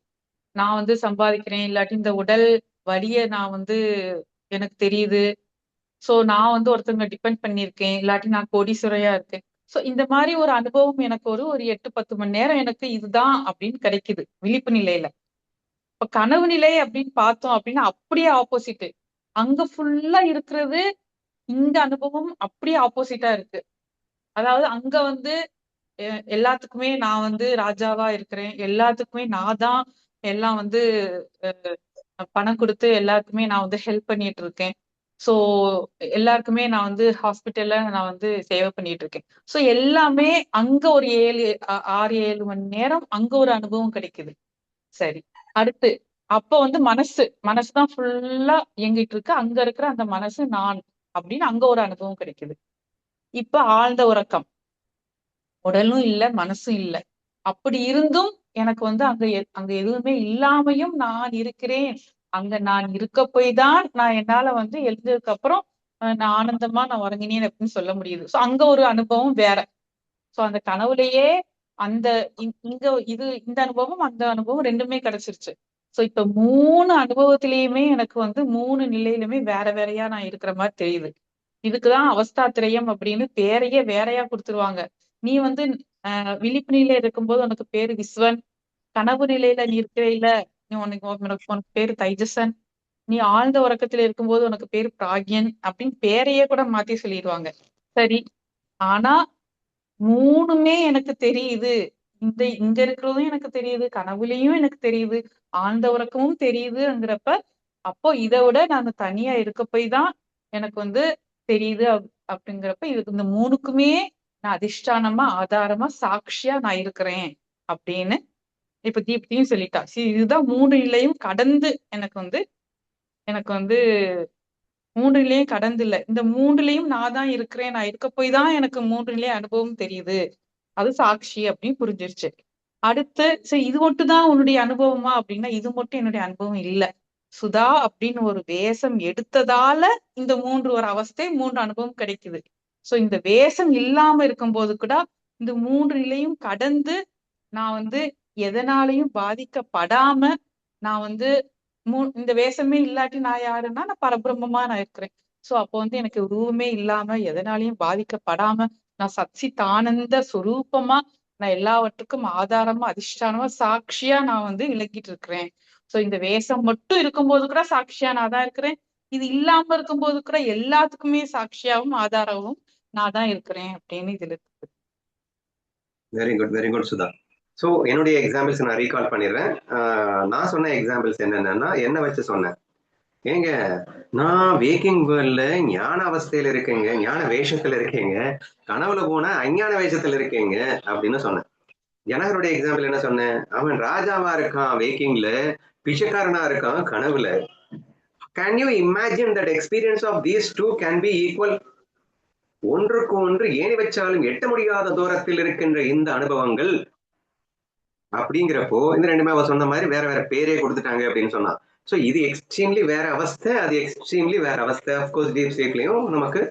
நான் சம்பாதிக்கிறேன், இல்லாட்டி இந்த உடல் வலிய நான் எனக்கு தெரியுது. சோ நான் ஒருத்தவங்க டிபெண்ட் பண்ணியிருக்கேன், இல்லாட்டி நான் கோடீஸ்வரையா இருக்கேன். சோ இந்த மாதிரி ஒரு அனுபவம் எனக்கு ஒரு 8-10 மணி நேரம் எனக்கு இதுதான் அப்படின்னு கிடைக்குது விழிப்பு நிலையில. இப்ப கனவு நிலை அப்படின்னு பார்த்தோம் அப்படின்னா அப்படியே ஆப்போசிட். அங்க ஃபுல்லா இருக்கிறது இந்த அனுபவம் அப்படியே ஆப்போசிட்டா இருக்கு. அதாவது அங்க எல்லாத்துக்குமே நான் ராஜாவா இருக்கிறேன், எல்லாத்துக்குமே நான் தான் எல்லாம் பணம் கொடுத்து எல்லாருக்குமே நான் ஹெல்ப் பண்ணிட்டு இருக்கேன். சோ எல்லாருக்குமே நான் ஹாஸ்பிட்டல்ல நான் சேவை பண்ணிட்டு இருக்கேன். சோ எல்லாமே அங்க ஒரு 6-7 மணி நேரம் அங்க ஒரு அனுபவம் கிடைக்குது. சரி, அடுத்து அப்ப மனசுதான் ஃபுல்லா இயங்கிட்டு இருக்கு. அங்க இருக்கிற அந்த மனசு நான் அப்படின்னு அங்க ஒரு அனுபவம் கிடைக்குது. இப்ப ஆழ்ந்த உறக்கம், உடலும் இல்ல மனசும் இல்ல. அப்படி இருந்தும் எனக்கு அங்க எதுவுமே இல்லாமையும் நான் இருக்கிறேன். அங்க நான் இருக்க போய் தான் நான் என்னால எழுந்ததுக்கு அப்புறம் நான் ஆனந்தமா நான் உறங்கினேன் அப்படின்னு சொல்ல முடியுது. சோ அங்க ஒரு அனுபவம் வேற. சோ அந்த கனவுலயே அந்த இங்க இந்த அனுபவம் அந்த அனுபவம் ரெண்டுமே கிடைச்சிருச்சு. சோ இப்ப 3 அனுபவத்திலயுமே எனக்கு 3 நிலையிலுமே வேற வேறையா நான் இருக்கிற மாதிரி தெரியுது. இதுக்குதான் அவஸ்தாத்திரயம் அப்படின்னு பேரையே வேறையா கொடுத்துருவாங்க. நீ விழிப்பு நிலையில இருக்கும்போது உனக்கு பேரு விஸ்வன், கனவு நிலையில நீ இருக்கிற நீ உனக்கு பேரு தைஜசன், நீ ஆழ்ந்த உறக்கத்துல இருக்கும்போது உனக்கு பேரு பிராக்யன் அப்படின்னு பேரையே கூட மாத்தி சொல்லிடுவாங்க. சரி, ஆனா 3மே எனக்கு தெரியுது. இங்க இருக்கிறதும் எனக்கு தெரியுது, கனவுலயும் எனக்கு தெரியுது, ஆழ்ந்த உறக்கமும் தெரியுதுங்கிறப்ப அப்போ இதை விட நான் தனியா இருக்க போய் தான் எனக்கு தெரியுது அப்படிங்கிறப்ப இதுக்கு இந்த 3க்குமே நான் அதிஷ்டானமா ஆதாரமா சாட்சியா நான் இருக்கிறேன் அப்படின்னு இப்ப தீப்தியும் சொல்லிட்டா. இதுதான் 3 நிலையும் கடந்து எனக்கு எனக்கு 3 நிலையும் கடந்து இல்ல, இந்த 3லயும் நான் தான் இருக்கிறேன், நான் இருக்க போய் தான் எனக்கு 3 நிலை அனுபவம் தெரியுது, அது சாட்சி அப்படின்னு புரிஞ்சிருச்சு. அடுத்து சரி இது மட்டும் தான் உன்னுடைய அனுபவமா அப்படின்னா இது மட்டும் என்னுடைய அனுபவம் இல்ல. சுதா அப்படின்னு ஒரு வேஷம் எடுத்ததால இந்த 3 ஒரு அவஸ்தை 3 அனுபவம் கிடைக்குது. சோ இந்த வேஷம் இல்லாம இருக்கும்போது கூட இந்த 3 நிலையும் கடந்து நான் எதனாலையும் பாதிக்கப்படாம நான் இந்த வேஷமே இல்லாட்டி நான் யாருன்னா நான் பரபிரம்மமா நான் இருக்கிறேன். சோ அப்போ எனக்கு உருவமே இல்லாம எதனாலையும் பாதிக்கப்படாம நான் சச்சிதானந்த சுரூபமா நான் எல்லாவற்றுக்கும் ஆதாரமா அதிஷ்டானமா சாட்சியா நான் விளக்கிட்டு இருக்கிறேன். சோ இந்த வேஷம் மட்டும் இருக்கும்போது கூட சாட்சியா நான் தான் இருக்கிறேன், இது இல்லாம இருக்கும்போது கூட எல்லாத்துக்குமே சாட்சியாவும் ஆதாரமும் நான் தான் இருக்கிறேன் அப்படின்னு இதுல இருக்கு. Very good, very good Sudha. So என்னுடைய எக்ஸாம்பிள்ஸ் நான் ரீகால் பண்ணிடுறேன். நான் சொன்ன எக்ஸாம்பிள்ஸ் என்னென்னா என்ன வச்சு சொன்னேன். ஏங்க நான் வேக்கிங் வேர்ல்ட்ல ஞான அவஸ்தையில இருக்கேங்க, ஞான வேஷத்துல இருக்கேங்க, கனவுல போனா அஞ்ஞான வேஷத்துல இருக்கேங்க அப்படின்னு சொன்னேன். ஜனகருடைய எக்ஸாம்பிள் என்ன சொன்னேன், அவன் ராஜாவா இருக்கான் வேக்கிங்ல, பிச்சைக்காரனா இருக்கான் கனவுல. Can you imagine that experience of these two can be equal? ஒன்றுக்கு ஒன்று ஏணி வச்சாலும் எட்ட முடியாத தூரத்தில் இருக்கின்ற இந்த அனுபவங்கள் அப்படிங்கிறப்போ இந்த ரெண்டுமே அவ சொன்ன மாதிரி வேற வேற பேரே கொடுத்துட்டாங்க அப்படின்னு சொன்னா. ஸோ இது எக்ஸ்ட்ரீம்லி வேற அவஸ்தை, அது எக்ஸ்ட்ரீம்லி வேற அவஸ்தை. அப்கோர்ஸ் டீப் ஸ்லீப்லயும் நமக்கு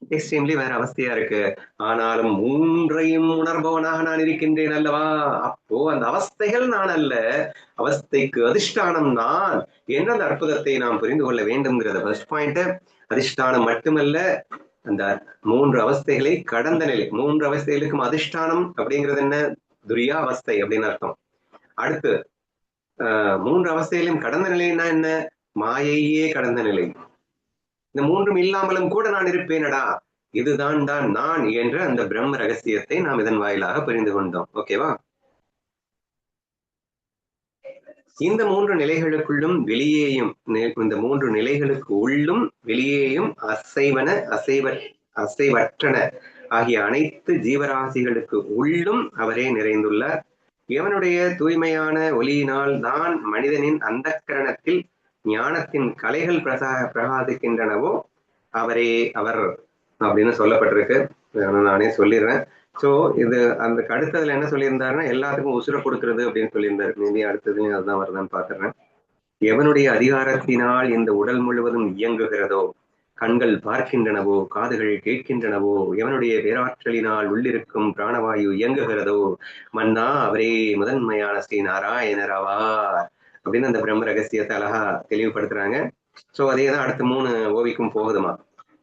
எக்ஸ்ட்ரீம்லி வேற அவஸ்தையா இருக்கு. ஆனாலும் 3ஐயும் உணர்பவனாக நான் இருக்கின்றேன் அல்லவா? அப்போ அந்த அவஸ்தைகள் நான் அல்ல, அவஸ்தைக்கு அதிஷ்டானம் நான் என்ற அந்த அற்புதத்தை நாம் புரிந்து கொள்ள வேண்டும்ங்கிறத ஃபர்ஸ்ட் பாயிண்ட். அதிஷ்டானம் மட்டுமல்ல, அந்த 3 அவஸ்தைகளை கடந்த நிலை, 3 அவஸ்தைகளுக்கும் அதிஷ்டானம் அப்படிங்கிறது என்ன? துரியா அவஸ்தை அப்படின்னு அர்த்தம். அடுத்து 3 அவஸ்தைகளையும் கடந்த நிலைன்னா என்ன? மாயையே கடந்த நிலை. இந்த 3ம் இல்லாமலும் கூட நான் இருப்பேனடா, இதுதான் தான் நான் என்ற அந்த பிரம்ம ரகசியத்தை நாம் இதன் வாயிலாக புரிந்து கொண்டோம். ஓகேவா? இந்த 3 நிலைகளுக்குள்ளும் வெளியேயும், இந்த 3 நிலைகளுக்கு உள்ளும் வெளியேயும் அசைவற்றன ஆகிய அனைத்து ஜீவராசிகளுக்கு உள்ளும் அவரே நிறைந்துள்ளார். எவனுடைய தூய்மையான ஒளியினால் தான் மனிதனின் அந்தக்கரணத்தில் ஞானத்தின் கலைகள் பிரகாசிக்கின்றனவோ அவரே அவர் அப்படின்னு சொல்லப்பட்டிருக்கு. நானே சொல்லிடுறேன். சோ இது அந்த அடுத்ததுல என்ன சொல்லியிருந்தாருன்னா, எல்லாத்துக்கும் உசுர கொடுக்கறது அப்படின்னு சொல்லியிருந்தாரு. மேபி அடுத்ததுலயும் அதுதான் வருதான்னு பாத்துறேன். எவனுடைய அதிகாரத்தினால் இந்த உடல் முழுவதும் இயங்குகிறதோ, கண்கள் பார்க்கின்றனவோ, காதுகள் கேட்கின்றனவோ, எவனுடைய பேராற்றலினால் உள்ளிருக்கும் பிராணவாயு இயங்குகிறதோ, மன்னா அவரே முதன்மையான ஸ்ரீ நாராயணர் ஆவார் அப்படின்னு அந்த பிரம்ம ரகசியத்தை அழகா தெளிவுபடுத்துறாங்க. சோ அதே தான் அடுத்த 3 ஓவிக்கும் போகுதுமா.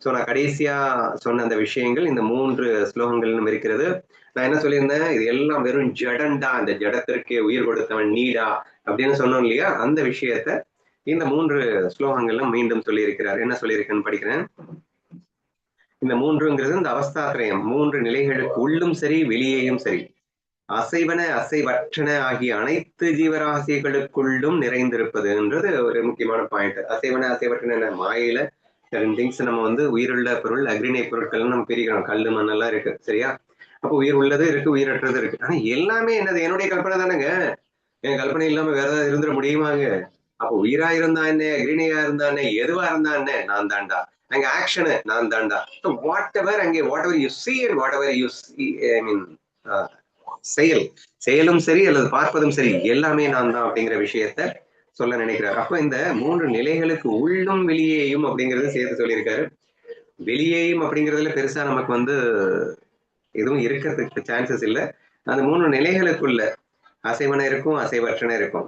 சோ நான் கடைசியா சொன்ன அந்த விஷயங்கள் இந்த 3 ஸ்லோகங்களும் இருக்கிறது. நான் என்ன சொல்லியிருந்தேன், இது எல்லாம் வெறும் ஜடண்டா, அந்த ஜடத்திற்கே உயிர் கொடுத்தவன் நீடா அப்படின்னு சொன்னோம் இல்லையா, அந்த விஷயத்த இந்த 3 ஸ்லோகங்கள்ல மீண்டும் சொல்லி இருக்கிறார். என்ன சொல்லியிருக்கேன்னு படிக்கிறேன். இந்த 3ங்கிறது இந்த அவஸ்தாத்ரயம், 3 நிலைகளுக்கு உள்ளும் சரி வெளியேயும் சரி, அசைவன அசைவற்றன ஆகிய அனைத்து ஜீவராசிகளுக்குள்ளும் நிறைந்திருப்பதுன்றது ஒரு முக்கியமான பாயிண்ட். அசைவன அசைவற்றன மாயில திங்ஸ் நம்ம உயிருள்ள பொருள், அக்ரிணை பொருட்கள் நம்ம பிரிக்கிறோம். கல்லு மண்ணெல்லாம் இருக்கு, சரியா? அப்போ உயிர் உள்ளது இருக்கு, உயிரற்றது இருக்கு. ஆனா எல்லாமே என்னது? என்னுடைய கற்பனை தானேங்க. என் கற்பனை இல்லாம வேற ஏதாவது இருந்துட முடியுமாங்க? அப்போ உயிரா இருந்தா என்ன, அக்ரிணையா இருந்தா என்ன, எதுவா இருந்தா என்ன, நான் தாண்டா. அங்க ஆக்ஷனு நான் தாண்டா. வாட் எவர் அங்கே whatever you see and whatever you I mean செயலும் சரி அல்லது பார்ப்பதும் சரி, எல்லாமே நான் தான் அப்படிங்கிற விஷயத்த சொல்ல நினைக்கிறார். அப்ப இந்த 3 நிலைகளுக்கு உள்ளும் வெளியேயும் அப்படிங்கறது சேர்த்து சொல்லியிருக்காரு. வெளியேயும் அப்படிங்கிறதுல பெருசா நமக்கு எதுவும் இருக்கிறதுக்கு சான்சஸ் இல்லை. அந்த 3 நிலைகளுக்குள்ள அசைவன இருக்கும், அசைவற்றன இருக்கும்,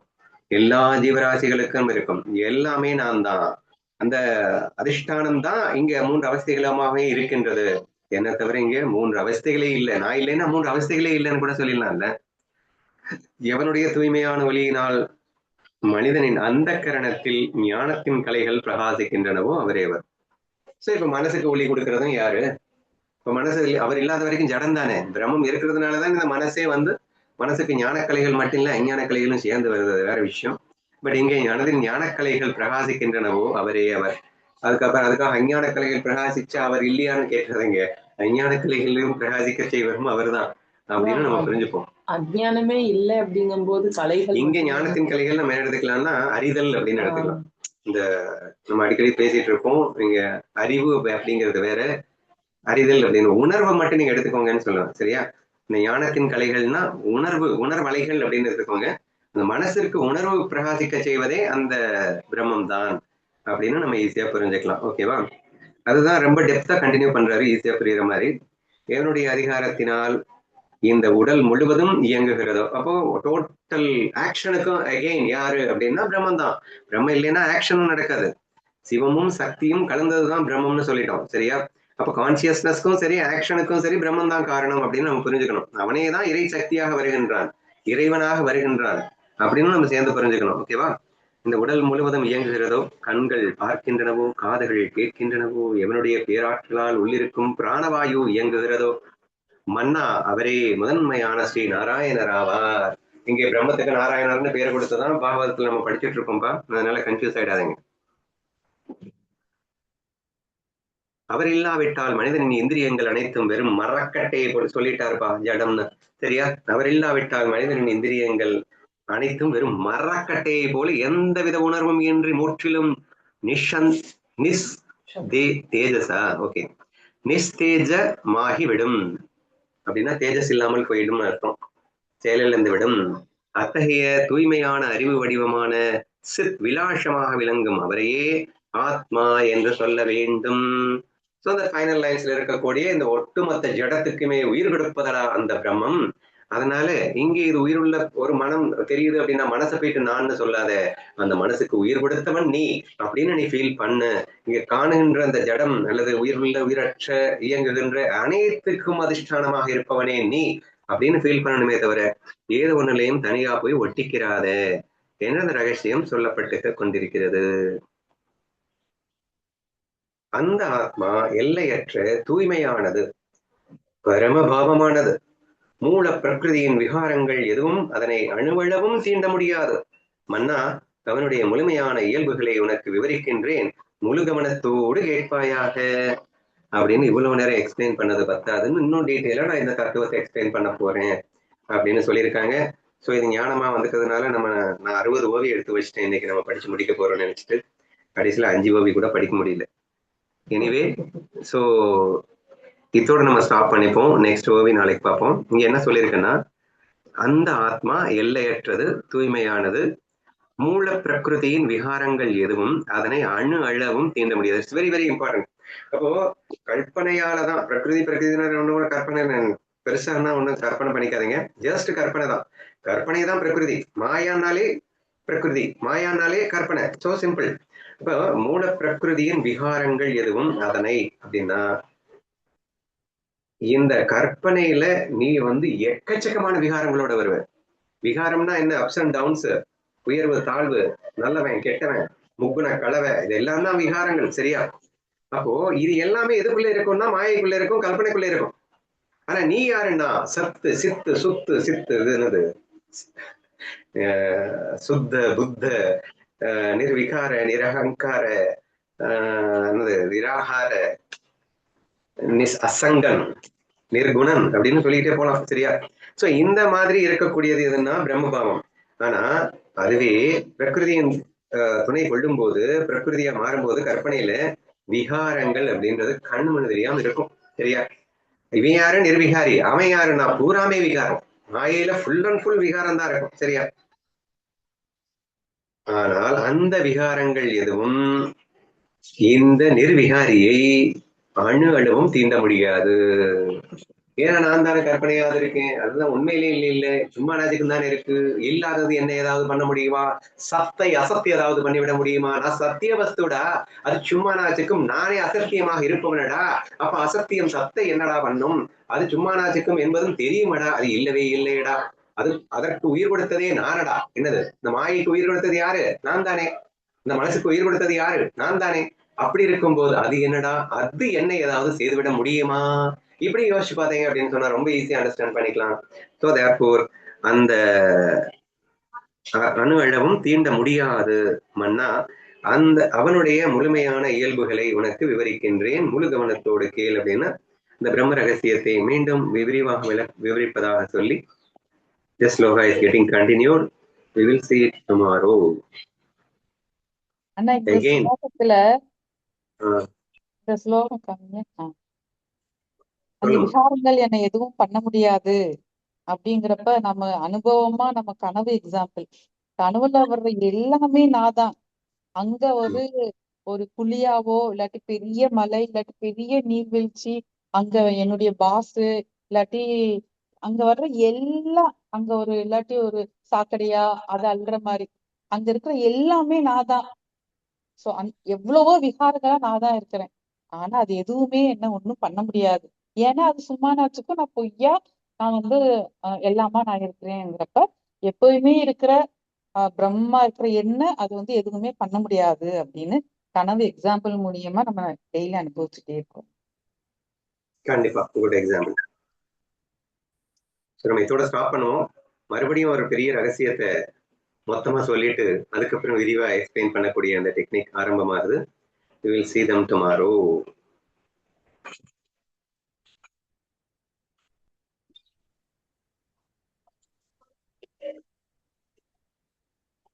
எல்லா ஜீவராசிகளுக்கும் இருக்கும், எல்லாமே நான் தான். அந்த அதிஷ்டானம் தான் இங்க 3 அவஸ்தைகளமாகவே இருக்கின்றது. என்ன தவிர இங்க 3 அவஸ்தைகளே இல்லை. நான் இல்லைன்னா 3 அவஸ்தைகளே இல்லைன்னு கூட சொல்லிடலாம்ல. எவனுடைய தூய்மையான ஒளியினால் மனிதனின் அந்த கரணத்தில் ஞானத்தின் கலைகள் பிரகாசிக்கின்றனவோ அவரேவர். சோ இப்ப மனசுக்கு ஒளி கொடுக்கறதும் யாரு? இப்ப மனசு அவர் இல்லாத வரைக்கும் ஜடம் தானே. பிரம்மம் இருக்கிறதுனாலதான் இந்த மனசே மனசுக்கு ஞானக்கலைகள் மட்டும் இல்ல, அஞ்ஞான கலைகளும் சேர்ந்து வருது, வேற விஷயம். பட் இங்கே மனதின் ஞானக்கலைகள் பிரகாசிக்கின்றனவோ அவரே அவர். அதுக்காக அஞ்ஞான கலைகள் பிரகாசிச்சா அவர் இல்லையான்னு கேட்கறதுங்க. அஞ்ஞான கலைகளையும் பிரகாசிக்க செய்வரும் அவர் தான் அப்படின்னு நம்ம புரிஞ்சுப்போம். அஜ்ஞானமே இல்லை அப்படிங்கும் போது கலைகள், இங்க ஞானத்தின் கலைகள் நம்ம என்ன எடுத்துக்கலாம்னா அறிதல் அப்படின்னு எடுத்துக்கலாம். இந்த நம்ம அடிக்கடி பேசிட்டு இருப்போம், இங்க அறிவு அப்படிங்கிறது வேற, அறிதல் அப்படின்னு உணர்வை மட்டும் நீங்க எடுத்துக்கோங்கன்னு சொல்லுவேன், சரியா? இந்த ஞானத்தின் கலைகள்னா உணர்வலைகள் அப்படின்னு எடுத்துக்கோங்க. அந்த மனசிற்கு உணர்வு பிரகாசிக்க செய்வதே அந்த பிரம்மம் தான் அப்படின்னு நம்ம ஈஸியா புரிஞ்சுக்கலாம். ஓகேவா? அதுதான் ரொம்ப டெப்தா கண்டினியூ பண்றாரு, ஈஸியா புரியுற மாதிரி. எவனுடைய அதிகாரத்தினால் இந்த உடல் முழுவதும் இயங்குகிறதோ, அப்போ டோட்டல் ஆக்ஷனுக்கும் அகெயின் யாரு அப்படின்னா பிரம்மம் தான். பிரம்மம் இல்லைன்னா ஆக்ஷனும் நடக்காது. சிவமும் சக்தியும் கலந்ததுதான் பிரம்மம்னு சொல்லிட்டோம், சரியா? அப்ப கான்சியஸ்னஸ்க்கும் சரி ஆக்ஷனுக்கும் சரி பிரம்மம் தான் காரணம் அப்படின்னு நம்ம புரிஞ்சுக்கணும். அவனே தான் இறை சக்தியாக வருகின்றான், இறைவனாக வருகின்றான் அப்படின்னு நம்ம சேர்ந்து புரிஞ்சுக்கணும். ஓகேவா? இந்த உடல் முழுவதும் இயங்குகிறதோ, கண்கள் பார்க்கின்றனவோ, காதுகள் கேட்கின்றனவோ, எவனுடைய பேராற்றலால் உள்ளிருக்கும் பிராணவாயு இயங்குகிறதோ, மன்னா அவரே முதன்மையான ஸ்ரீ நாராயணர் ஆவார். இங்கே பிரம்மத்துக்கு நாராயணர்னு பேர் கொடுத்ததான் பாகவதத்துல நம்ம படிச்சுட்டு இருக்கோம்பா, அதனால கன்ஃபியூஸ் ஆயிடாதீங்க. அவர் இல்லாவிட்டால் மனிதனின் இந்திரியங்கள் அனைத்தும் வெறும் மரக்கட்டையை போட்டு சொல்லிட்டாருப்பா ஜடம்னு, சரியா? அவர் இல்லாவிட்டால் மனிதனின் இந்திரியங்கள் அனைத்தும் வெறும் மரக்கட்டையை போல எந்தவித உணர்வும் இன்றி முற்றிலும் தேஜஸா ஓகே நிஸ்தேஜமாகி விடும். அப்படின்னா தேஜஸ் இல்லாமல் போயிடும் அர்த்தம், செயலிழந்து விடும். அத்தகைய தூய்மையான அறிவு வடிவமான சித் விலாசமாக விளங்கும் அவரையே ஆத்மா என்று சொல்ல வேண்டும். சோ அந்த ஃபைனல் லைன்ஸ்ல இருக்கக்கூடிய இந்த ஒட்டுமொத்த ஜடத்துக்குமே உயிர் கொடுப்பதா அந்த பிரம்மம். அதனால இங்கே இது உயிருள்ள ஒரு மனம் தெரியுது அப்படின்னா மனசை போயிட்டு நான் சொல்லாத, அந்த மனசுக்கு உயிர் கொடுத்தவன் நீ அப்படின்னு நீ ஃபீல் பண்ண. இங்க காணுகின்ற அந்த ஜடம் அல்லது உயிருள்ள உயிரற்ற இயங்குகின்ற அனைத்துக்கும் அதிஷ்டானமாக இருப்பவனே நீ அப்படின்னு ஃபீல் பண்ணணுமே தவிர ஏதோ ஒண்ணுலையும் தனியா போய் ஒட்டிக்கிறாத என்ற அந்த ரகசியம் சொல்லப்பட்டு கொண்டிருக்கிறது. அந்த ஆத்மா எல்லையற்ற தூய்மையானது, பரமபாவமானது. மூல பிரகிருதியின் விகாரங்கள் எதுவும் அதனை அணுவளவும் தீண்ட முடியாது. மன்னா, அவனுடைய முழுமையான இயல்புகளை உனக்கு விவரிக்கின்றேன், முழு கவனத்தோடு கேட்பாயாக அப்படின்னு இவ்வளவு நேரம் எக்ஸ்பிளைன் பண்ணது பத்தாதுன்னு இன்னும் டீட்டெயிலா நான் இந்த தத்துவத்தை எக்ஸ்பிளைன் பண்ண போறேன் அப்படின்னு சொல்லியிருக்காங்க. ஸோ இது ஞானமா வந்துட்டதுனால நான் 60 ஓவி எடுத்து வச்சுட்டேன். இன்னைக்கு நம்ம படிச்சு முடிக்க போறோம்னு நினைச்சிட்டு கடைசியில 5 ஓவி கூட படிக்க முடியல. எனிவே, ஸோ இதோட நம்ம ஸ்டாப் பண்ணிப்போம். நெக்ஸ்ட் ஓவி நாளைக்கு பார்ப்போம். இங்க என்ன சொல்லியிருக்கேன்னா, அந்த ஆத்மா எல்லையற்றது, தூய்மையானது, மூல பிரகிருதியின் விகாரங்கள் எதுவும் அதனை அணு அளவும் தீண்ட முடியாது. It's very very important. அப்போ கற்பனையாலதான் பிரகிருதி ஒண்ணு கற்பனை பெருசானா ஒண்ணும் கற்பனை பண்ணிக்காதீங்க. ஜஸ்ட் கற்பனை தான். கற்பனை தான் பிரகிருதி. மாயானாலே பிரகிருதி, மாயானாலே கற்பனை. So simple. இப்போ மூல பிரகிருதியின் விகாரங்கள் எதுவும் அதனை அப்படின்னா, இந்த கற்பனையில நீ எக்கச்சக்கமான விகாரங்களோட வருவ. விகாரம்னா என்ன? அப்ஸ் அண்ட் டவுன்ஸ், உயர்வு தாழ்வு, நல்லவன் கெட்டவன், முக்குன கலவை, இது எல்லாம் தான் விகாரங்கள். சரியா? அப்போ இது எல்லாமே எதுக்குள்ள இருக்கும்னா மாயைக்குள்ள இருக்கும், கல்பனைக்குள்ள இருக்கும். ஆனா நீ யாருன்னா சத்து சித்து சுத்து சித்து, இது என்னது, சுத்த புத்த நிர்விகார நிரகங்கார என்னது நிராகார அசங்கன் நிர்குணன் அப்படின்னு சொல்லிட்டே போலாம். சரியா? சோ இந்த மாதிரி இருக்கக்கூடியது எதுன்னா பிரம்மபாவம். ஆனா அதுவே பிரகிருதியின் துணை கொள்ளும் போது, பிரகிருதியா மாறும்போது கற்பனையில விகாரங்கள் அப்படின்றது கண்ணு மண்ணு தெரியாம இருக்கும். சரியா? இவன் யாரு? நிர்விகாரி. அவன் யாருன்னா பூராமே விகாரம். மாயையில ஃபுல் அண்ட் ஃபுல் விகாரம் தான் இருக்கும். சரியா? ஆனால் அந்த விகாரங்கள் எதுவும் இந்த நிர்விகாரியை அணு அணுவும் தீண்ட முடியாது. ஏன்னா நான் தானே கற்பனையாவது இருக்கேன். அதுதான் உண்மையிலே இல்ல சும்மா நாஜிக்கும் தானே இருக்கு. இல்லாதது என்ன ஏதாவது பண்ண முடியுமா? சத்தை அசத்தியம் ஏதாவது பண்ணிவிட முடியுமா? நான் சத்திய வஸ்துடா, அது சும்மா நாஜிக்கும். நானே அசத்தியமாக இருப்பவனடா. அப்ப அசத்தியம் சத்தை என்னடா பண்ணும்? அது சும்மா நாஜிக்கும் என்பதும் தெரியுமடா. அது இல்லவே இல்லையடா. அது அதற்கு உயிர் கொடுத்ததே நானடா. என்னது? இந்த மாயைக்கு உயிர் கொடுத்தது யாரு? நான் தானே. இந்த மனசுக்கு உயிர் கொடுத்தது யாரு? நான் தானே. அப்படி இருக்கும்போது அது என்னடா, அது என்ன ஏதாவது செய்துவிட முடியுமா? இப்படி யோசிச்சு பாத்தீங்க அப்படின்னு சொன்னா ரொம்ப ஈஸியா அண்டர்ஸ்டாண்ட் பண்ணிக்கலாம். ஸோ தேர்ஃபோர் அந்த அணு அளவும் தீண்ட முடியாது மன்னா, அந்த அவனுடைய முழுமையான இயல்புகளை உனக்கு விவரிக்கின்றேன், முழு கவனத்தோடு கேள் அப்படின்னு இந்த பிரம்ம ரகசியத்தை மீண்டும் விரிவாக விவரிப்பதாக சொல்லி the sloka is getting continued. We will see it tomorrow. அண்ணா இந்த Again. ஸ்லோகத்துல இந்த ஸ்லோகம் கம்மியா அந்த விகாரங்கள் என்னை எதுவும் பண்ண முடியாது அப்படிங்கிறப்ப நம்ம அனுபவமா நம்ம கனவு எக்ஸாம்பிள், கனவுல வர்ற எல்லாமே நான் தான். அங்க ஒரு குழியாவோ இல்லாட்டி பெரிய மலை இல்லாட்டி பெரிய நீர்வீழ்ச்சி, அங்க என்னுடைய பாசு இல்லாட்டி அங்க வர்ற எல்லாம், அங்க இல்லாட்டி ஒரு சாக்கடையா அது அல்ற மாதிரி அங்க இருக்கிற எல்லாமே நான் தான். சோ எவ்வளவோ விகாரங்களா நான் தான் இருக்கிறேன். ஆனா அது எதுவுமே என்ன ஒண்ணும் பண்ண முடியாது. ஏன்னா அது சும்மா நாச்சுக்கும் நான் பொய்யா நான் எல்லாமா நான் இருக்கிறேங்கிறப்ப எப்பவுமே இருக்கிற பிரம்மா இருக்கிற என்ன அது எதுவுமே பண்ண முடியாது அப்படின்னு கனவு எக்ஸாம்பிள் மூலியமா நம்ம டெய்லி அனுபவிச்சுட்டே இருக்கோம். கண்டிப்பா குட் எக்ஸாம்பிள். நம்ம இதோட ஸ்டாப் பண்ணுவோம். மறுபடியும் ஒரு பெரிய ரகசியத்தை மொத்தமா சொல்லிட்டு அதுக்கப்புறம் விரிவா எக்ஸ்பிளைன் பண்ணக்கூடிய அந்த டெக்னிக் ஆரம்பமாகுது. We will see them tomorrow.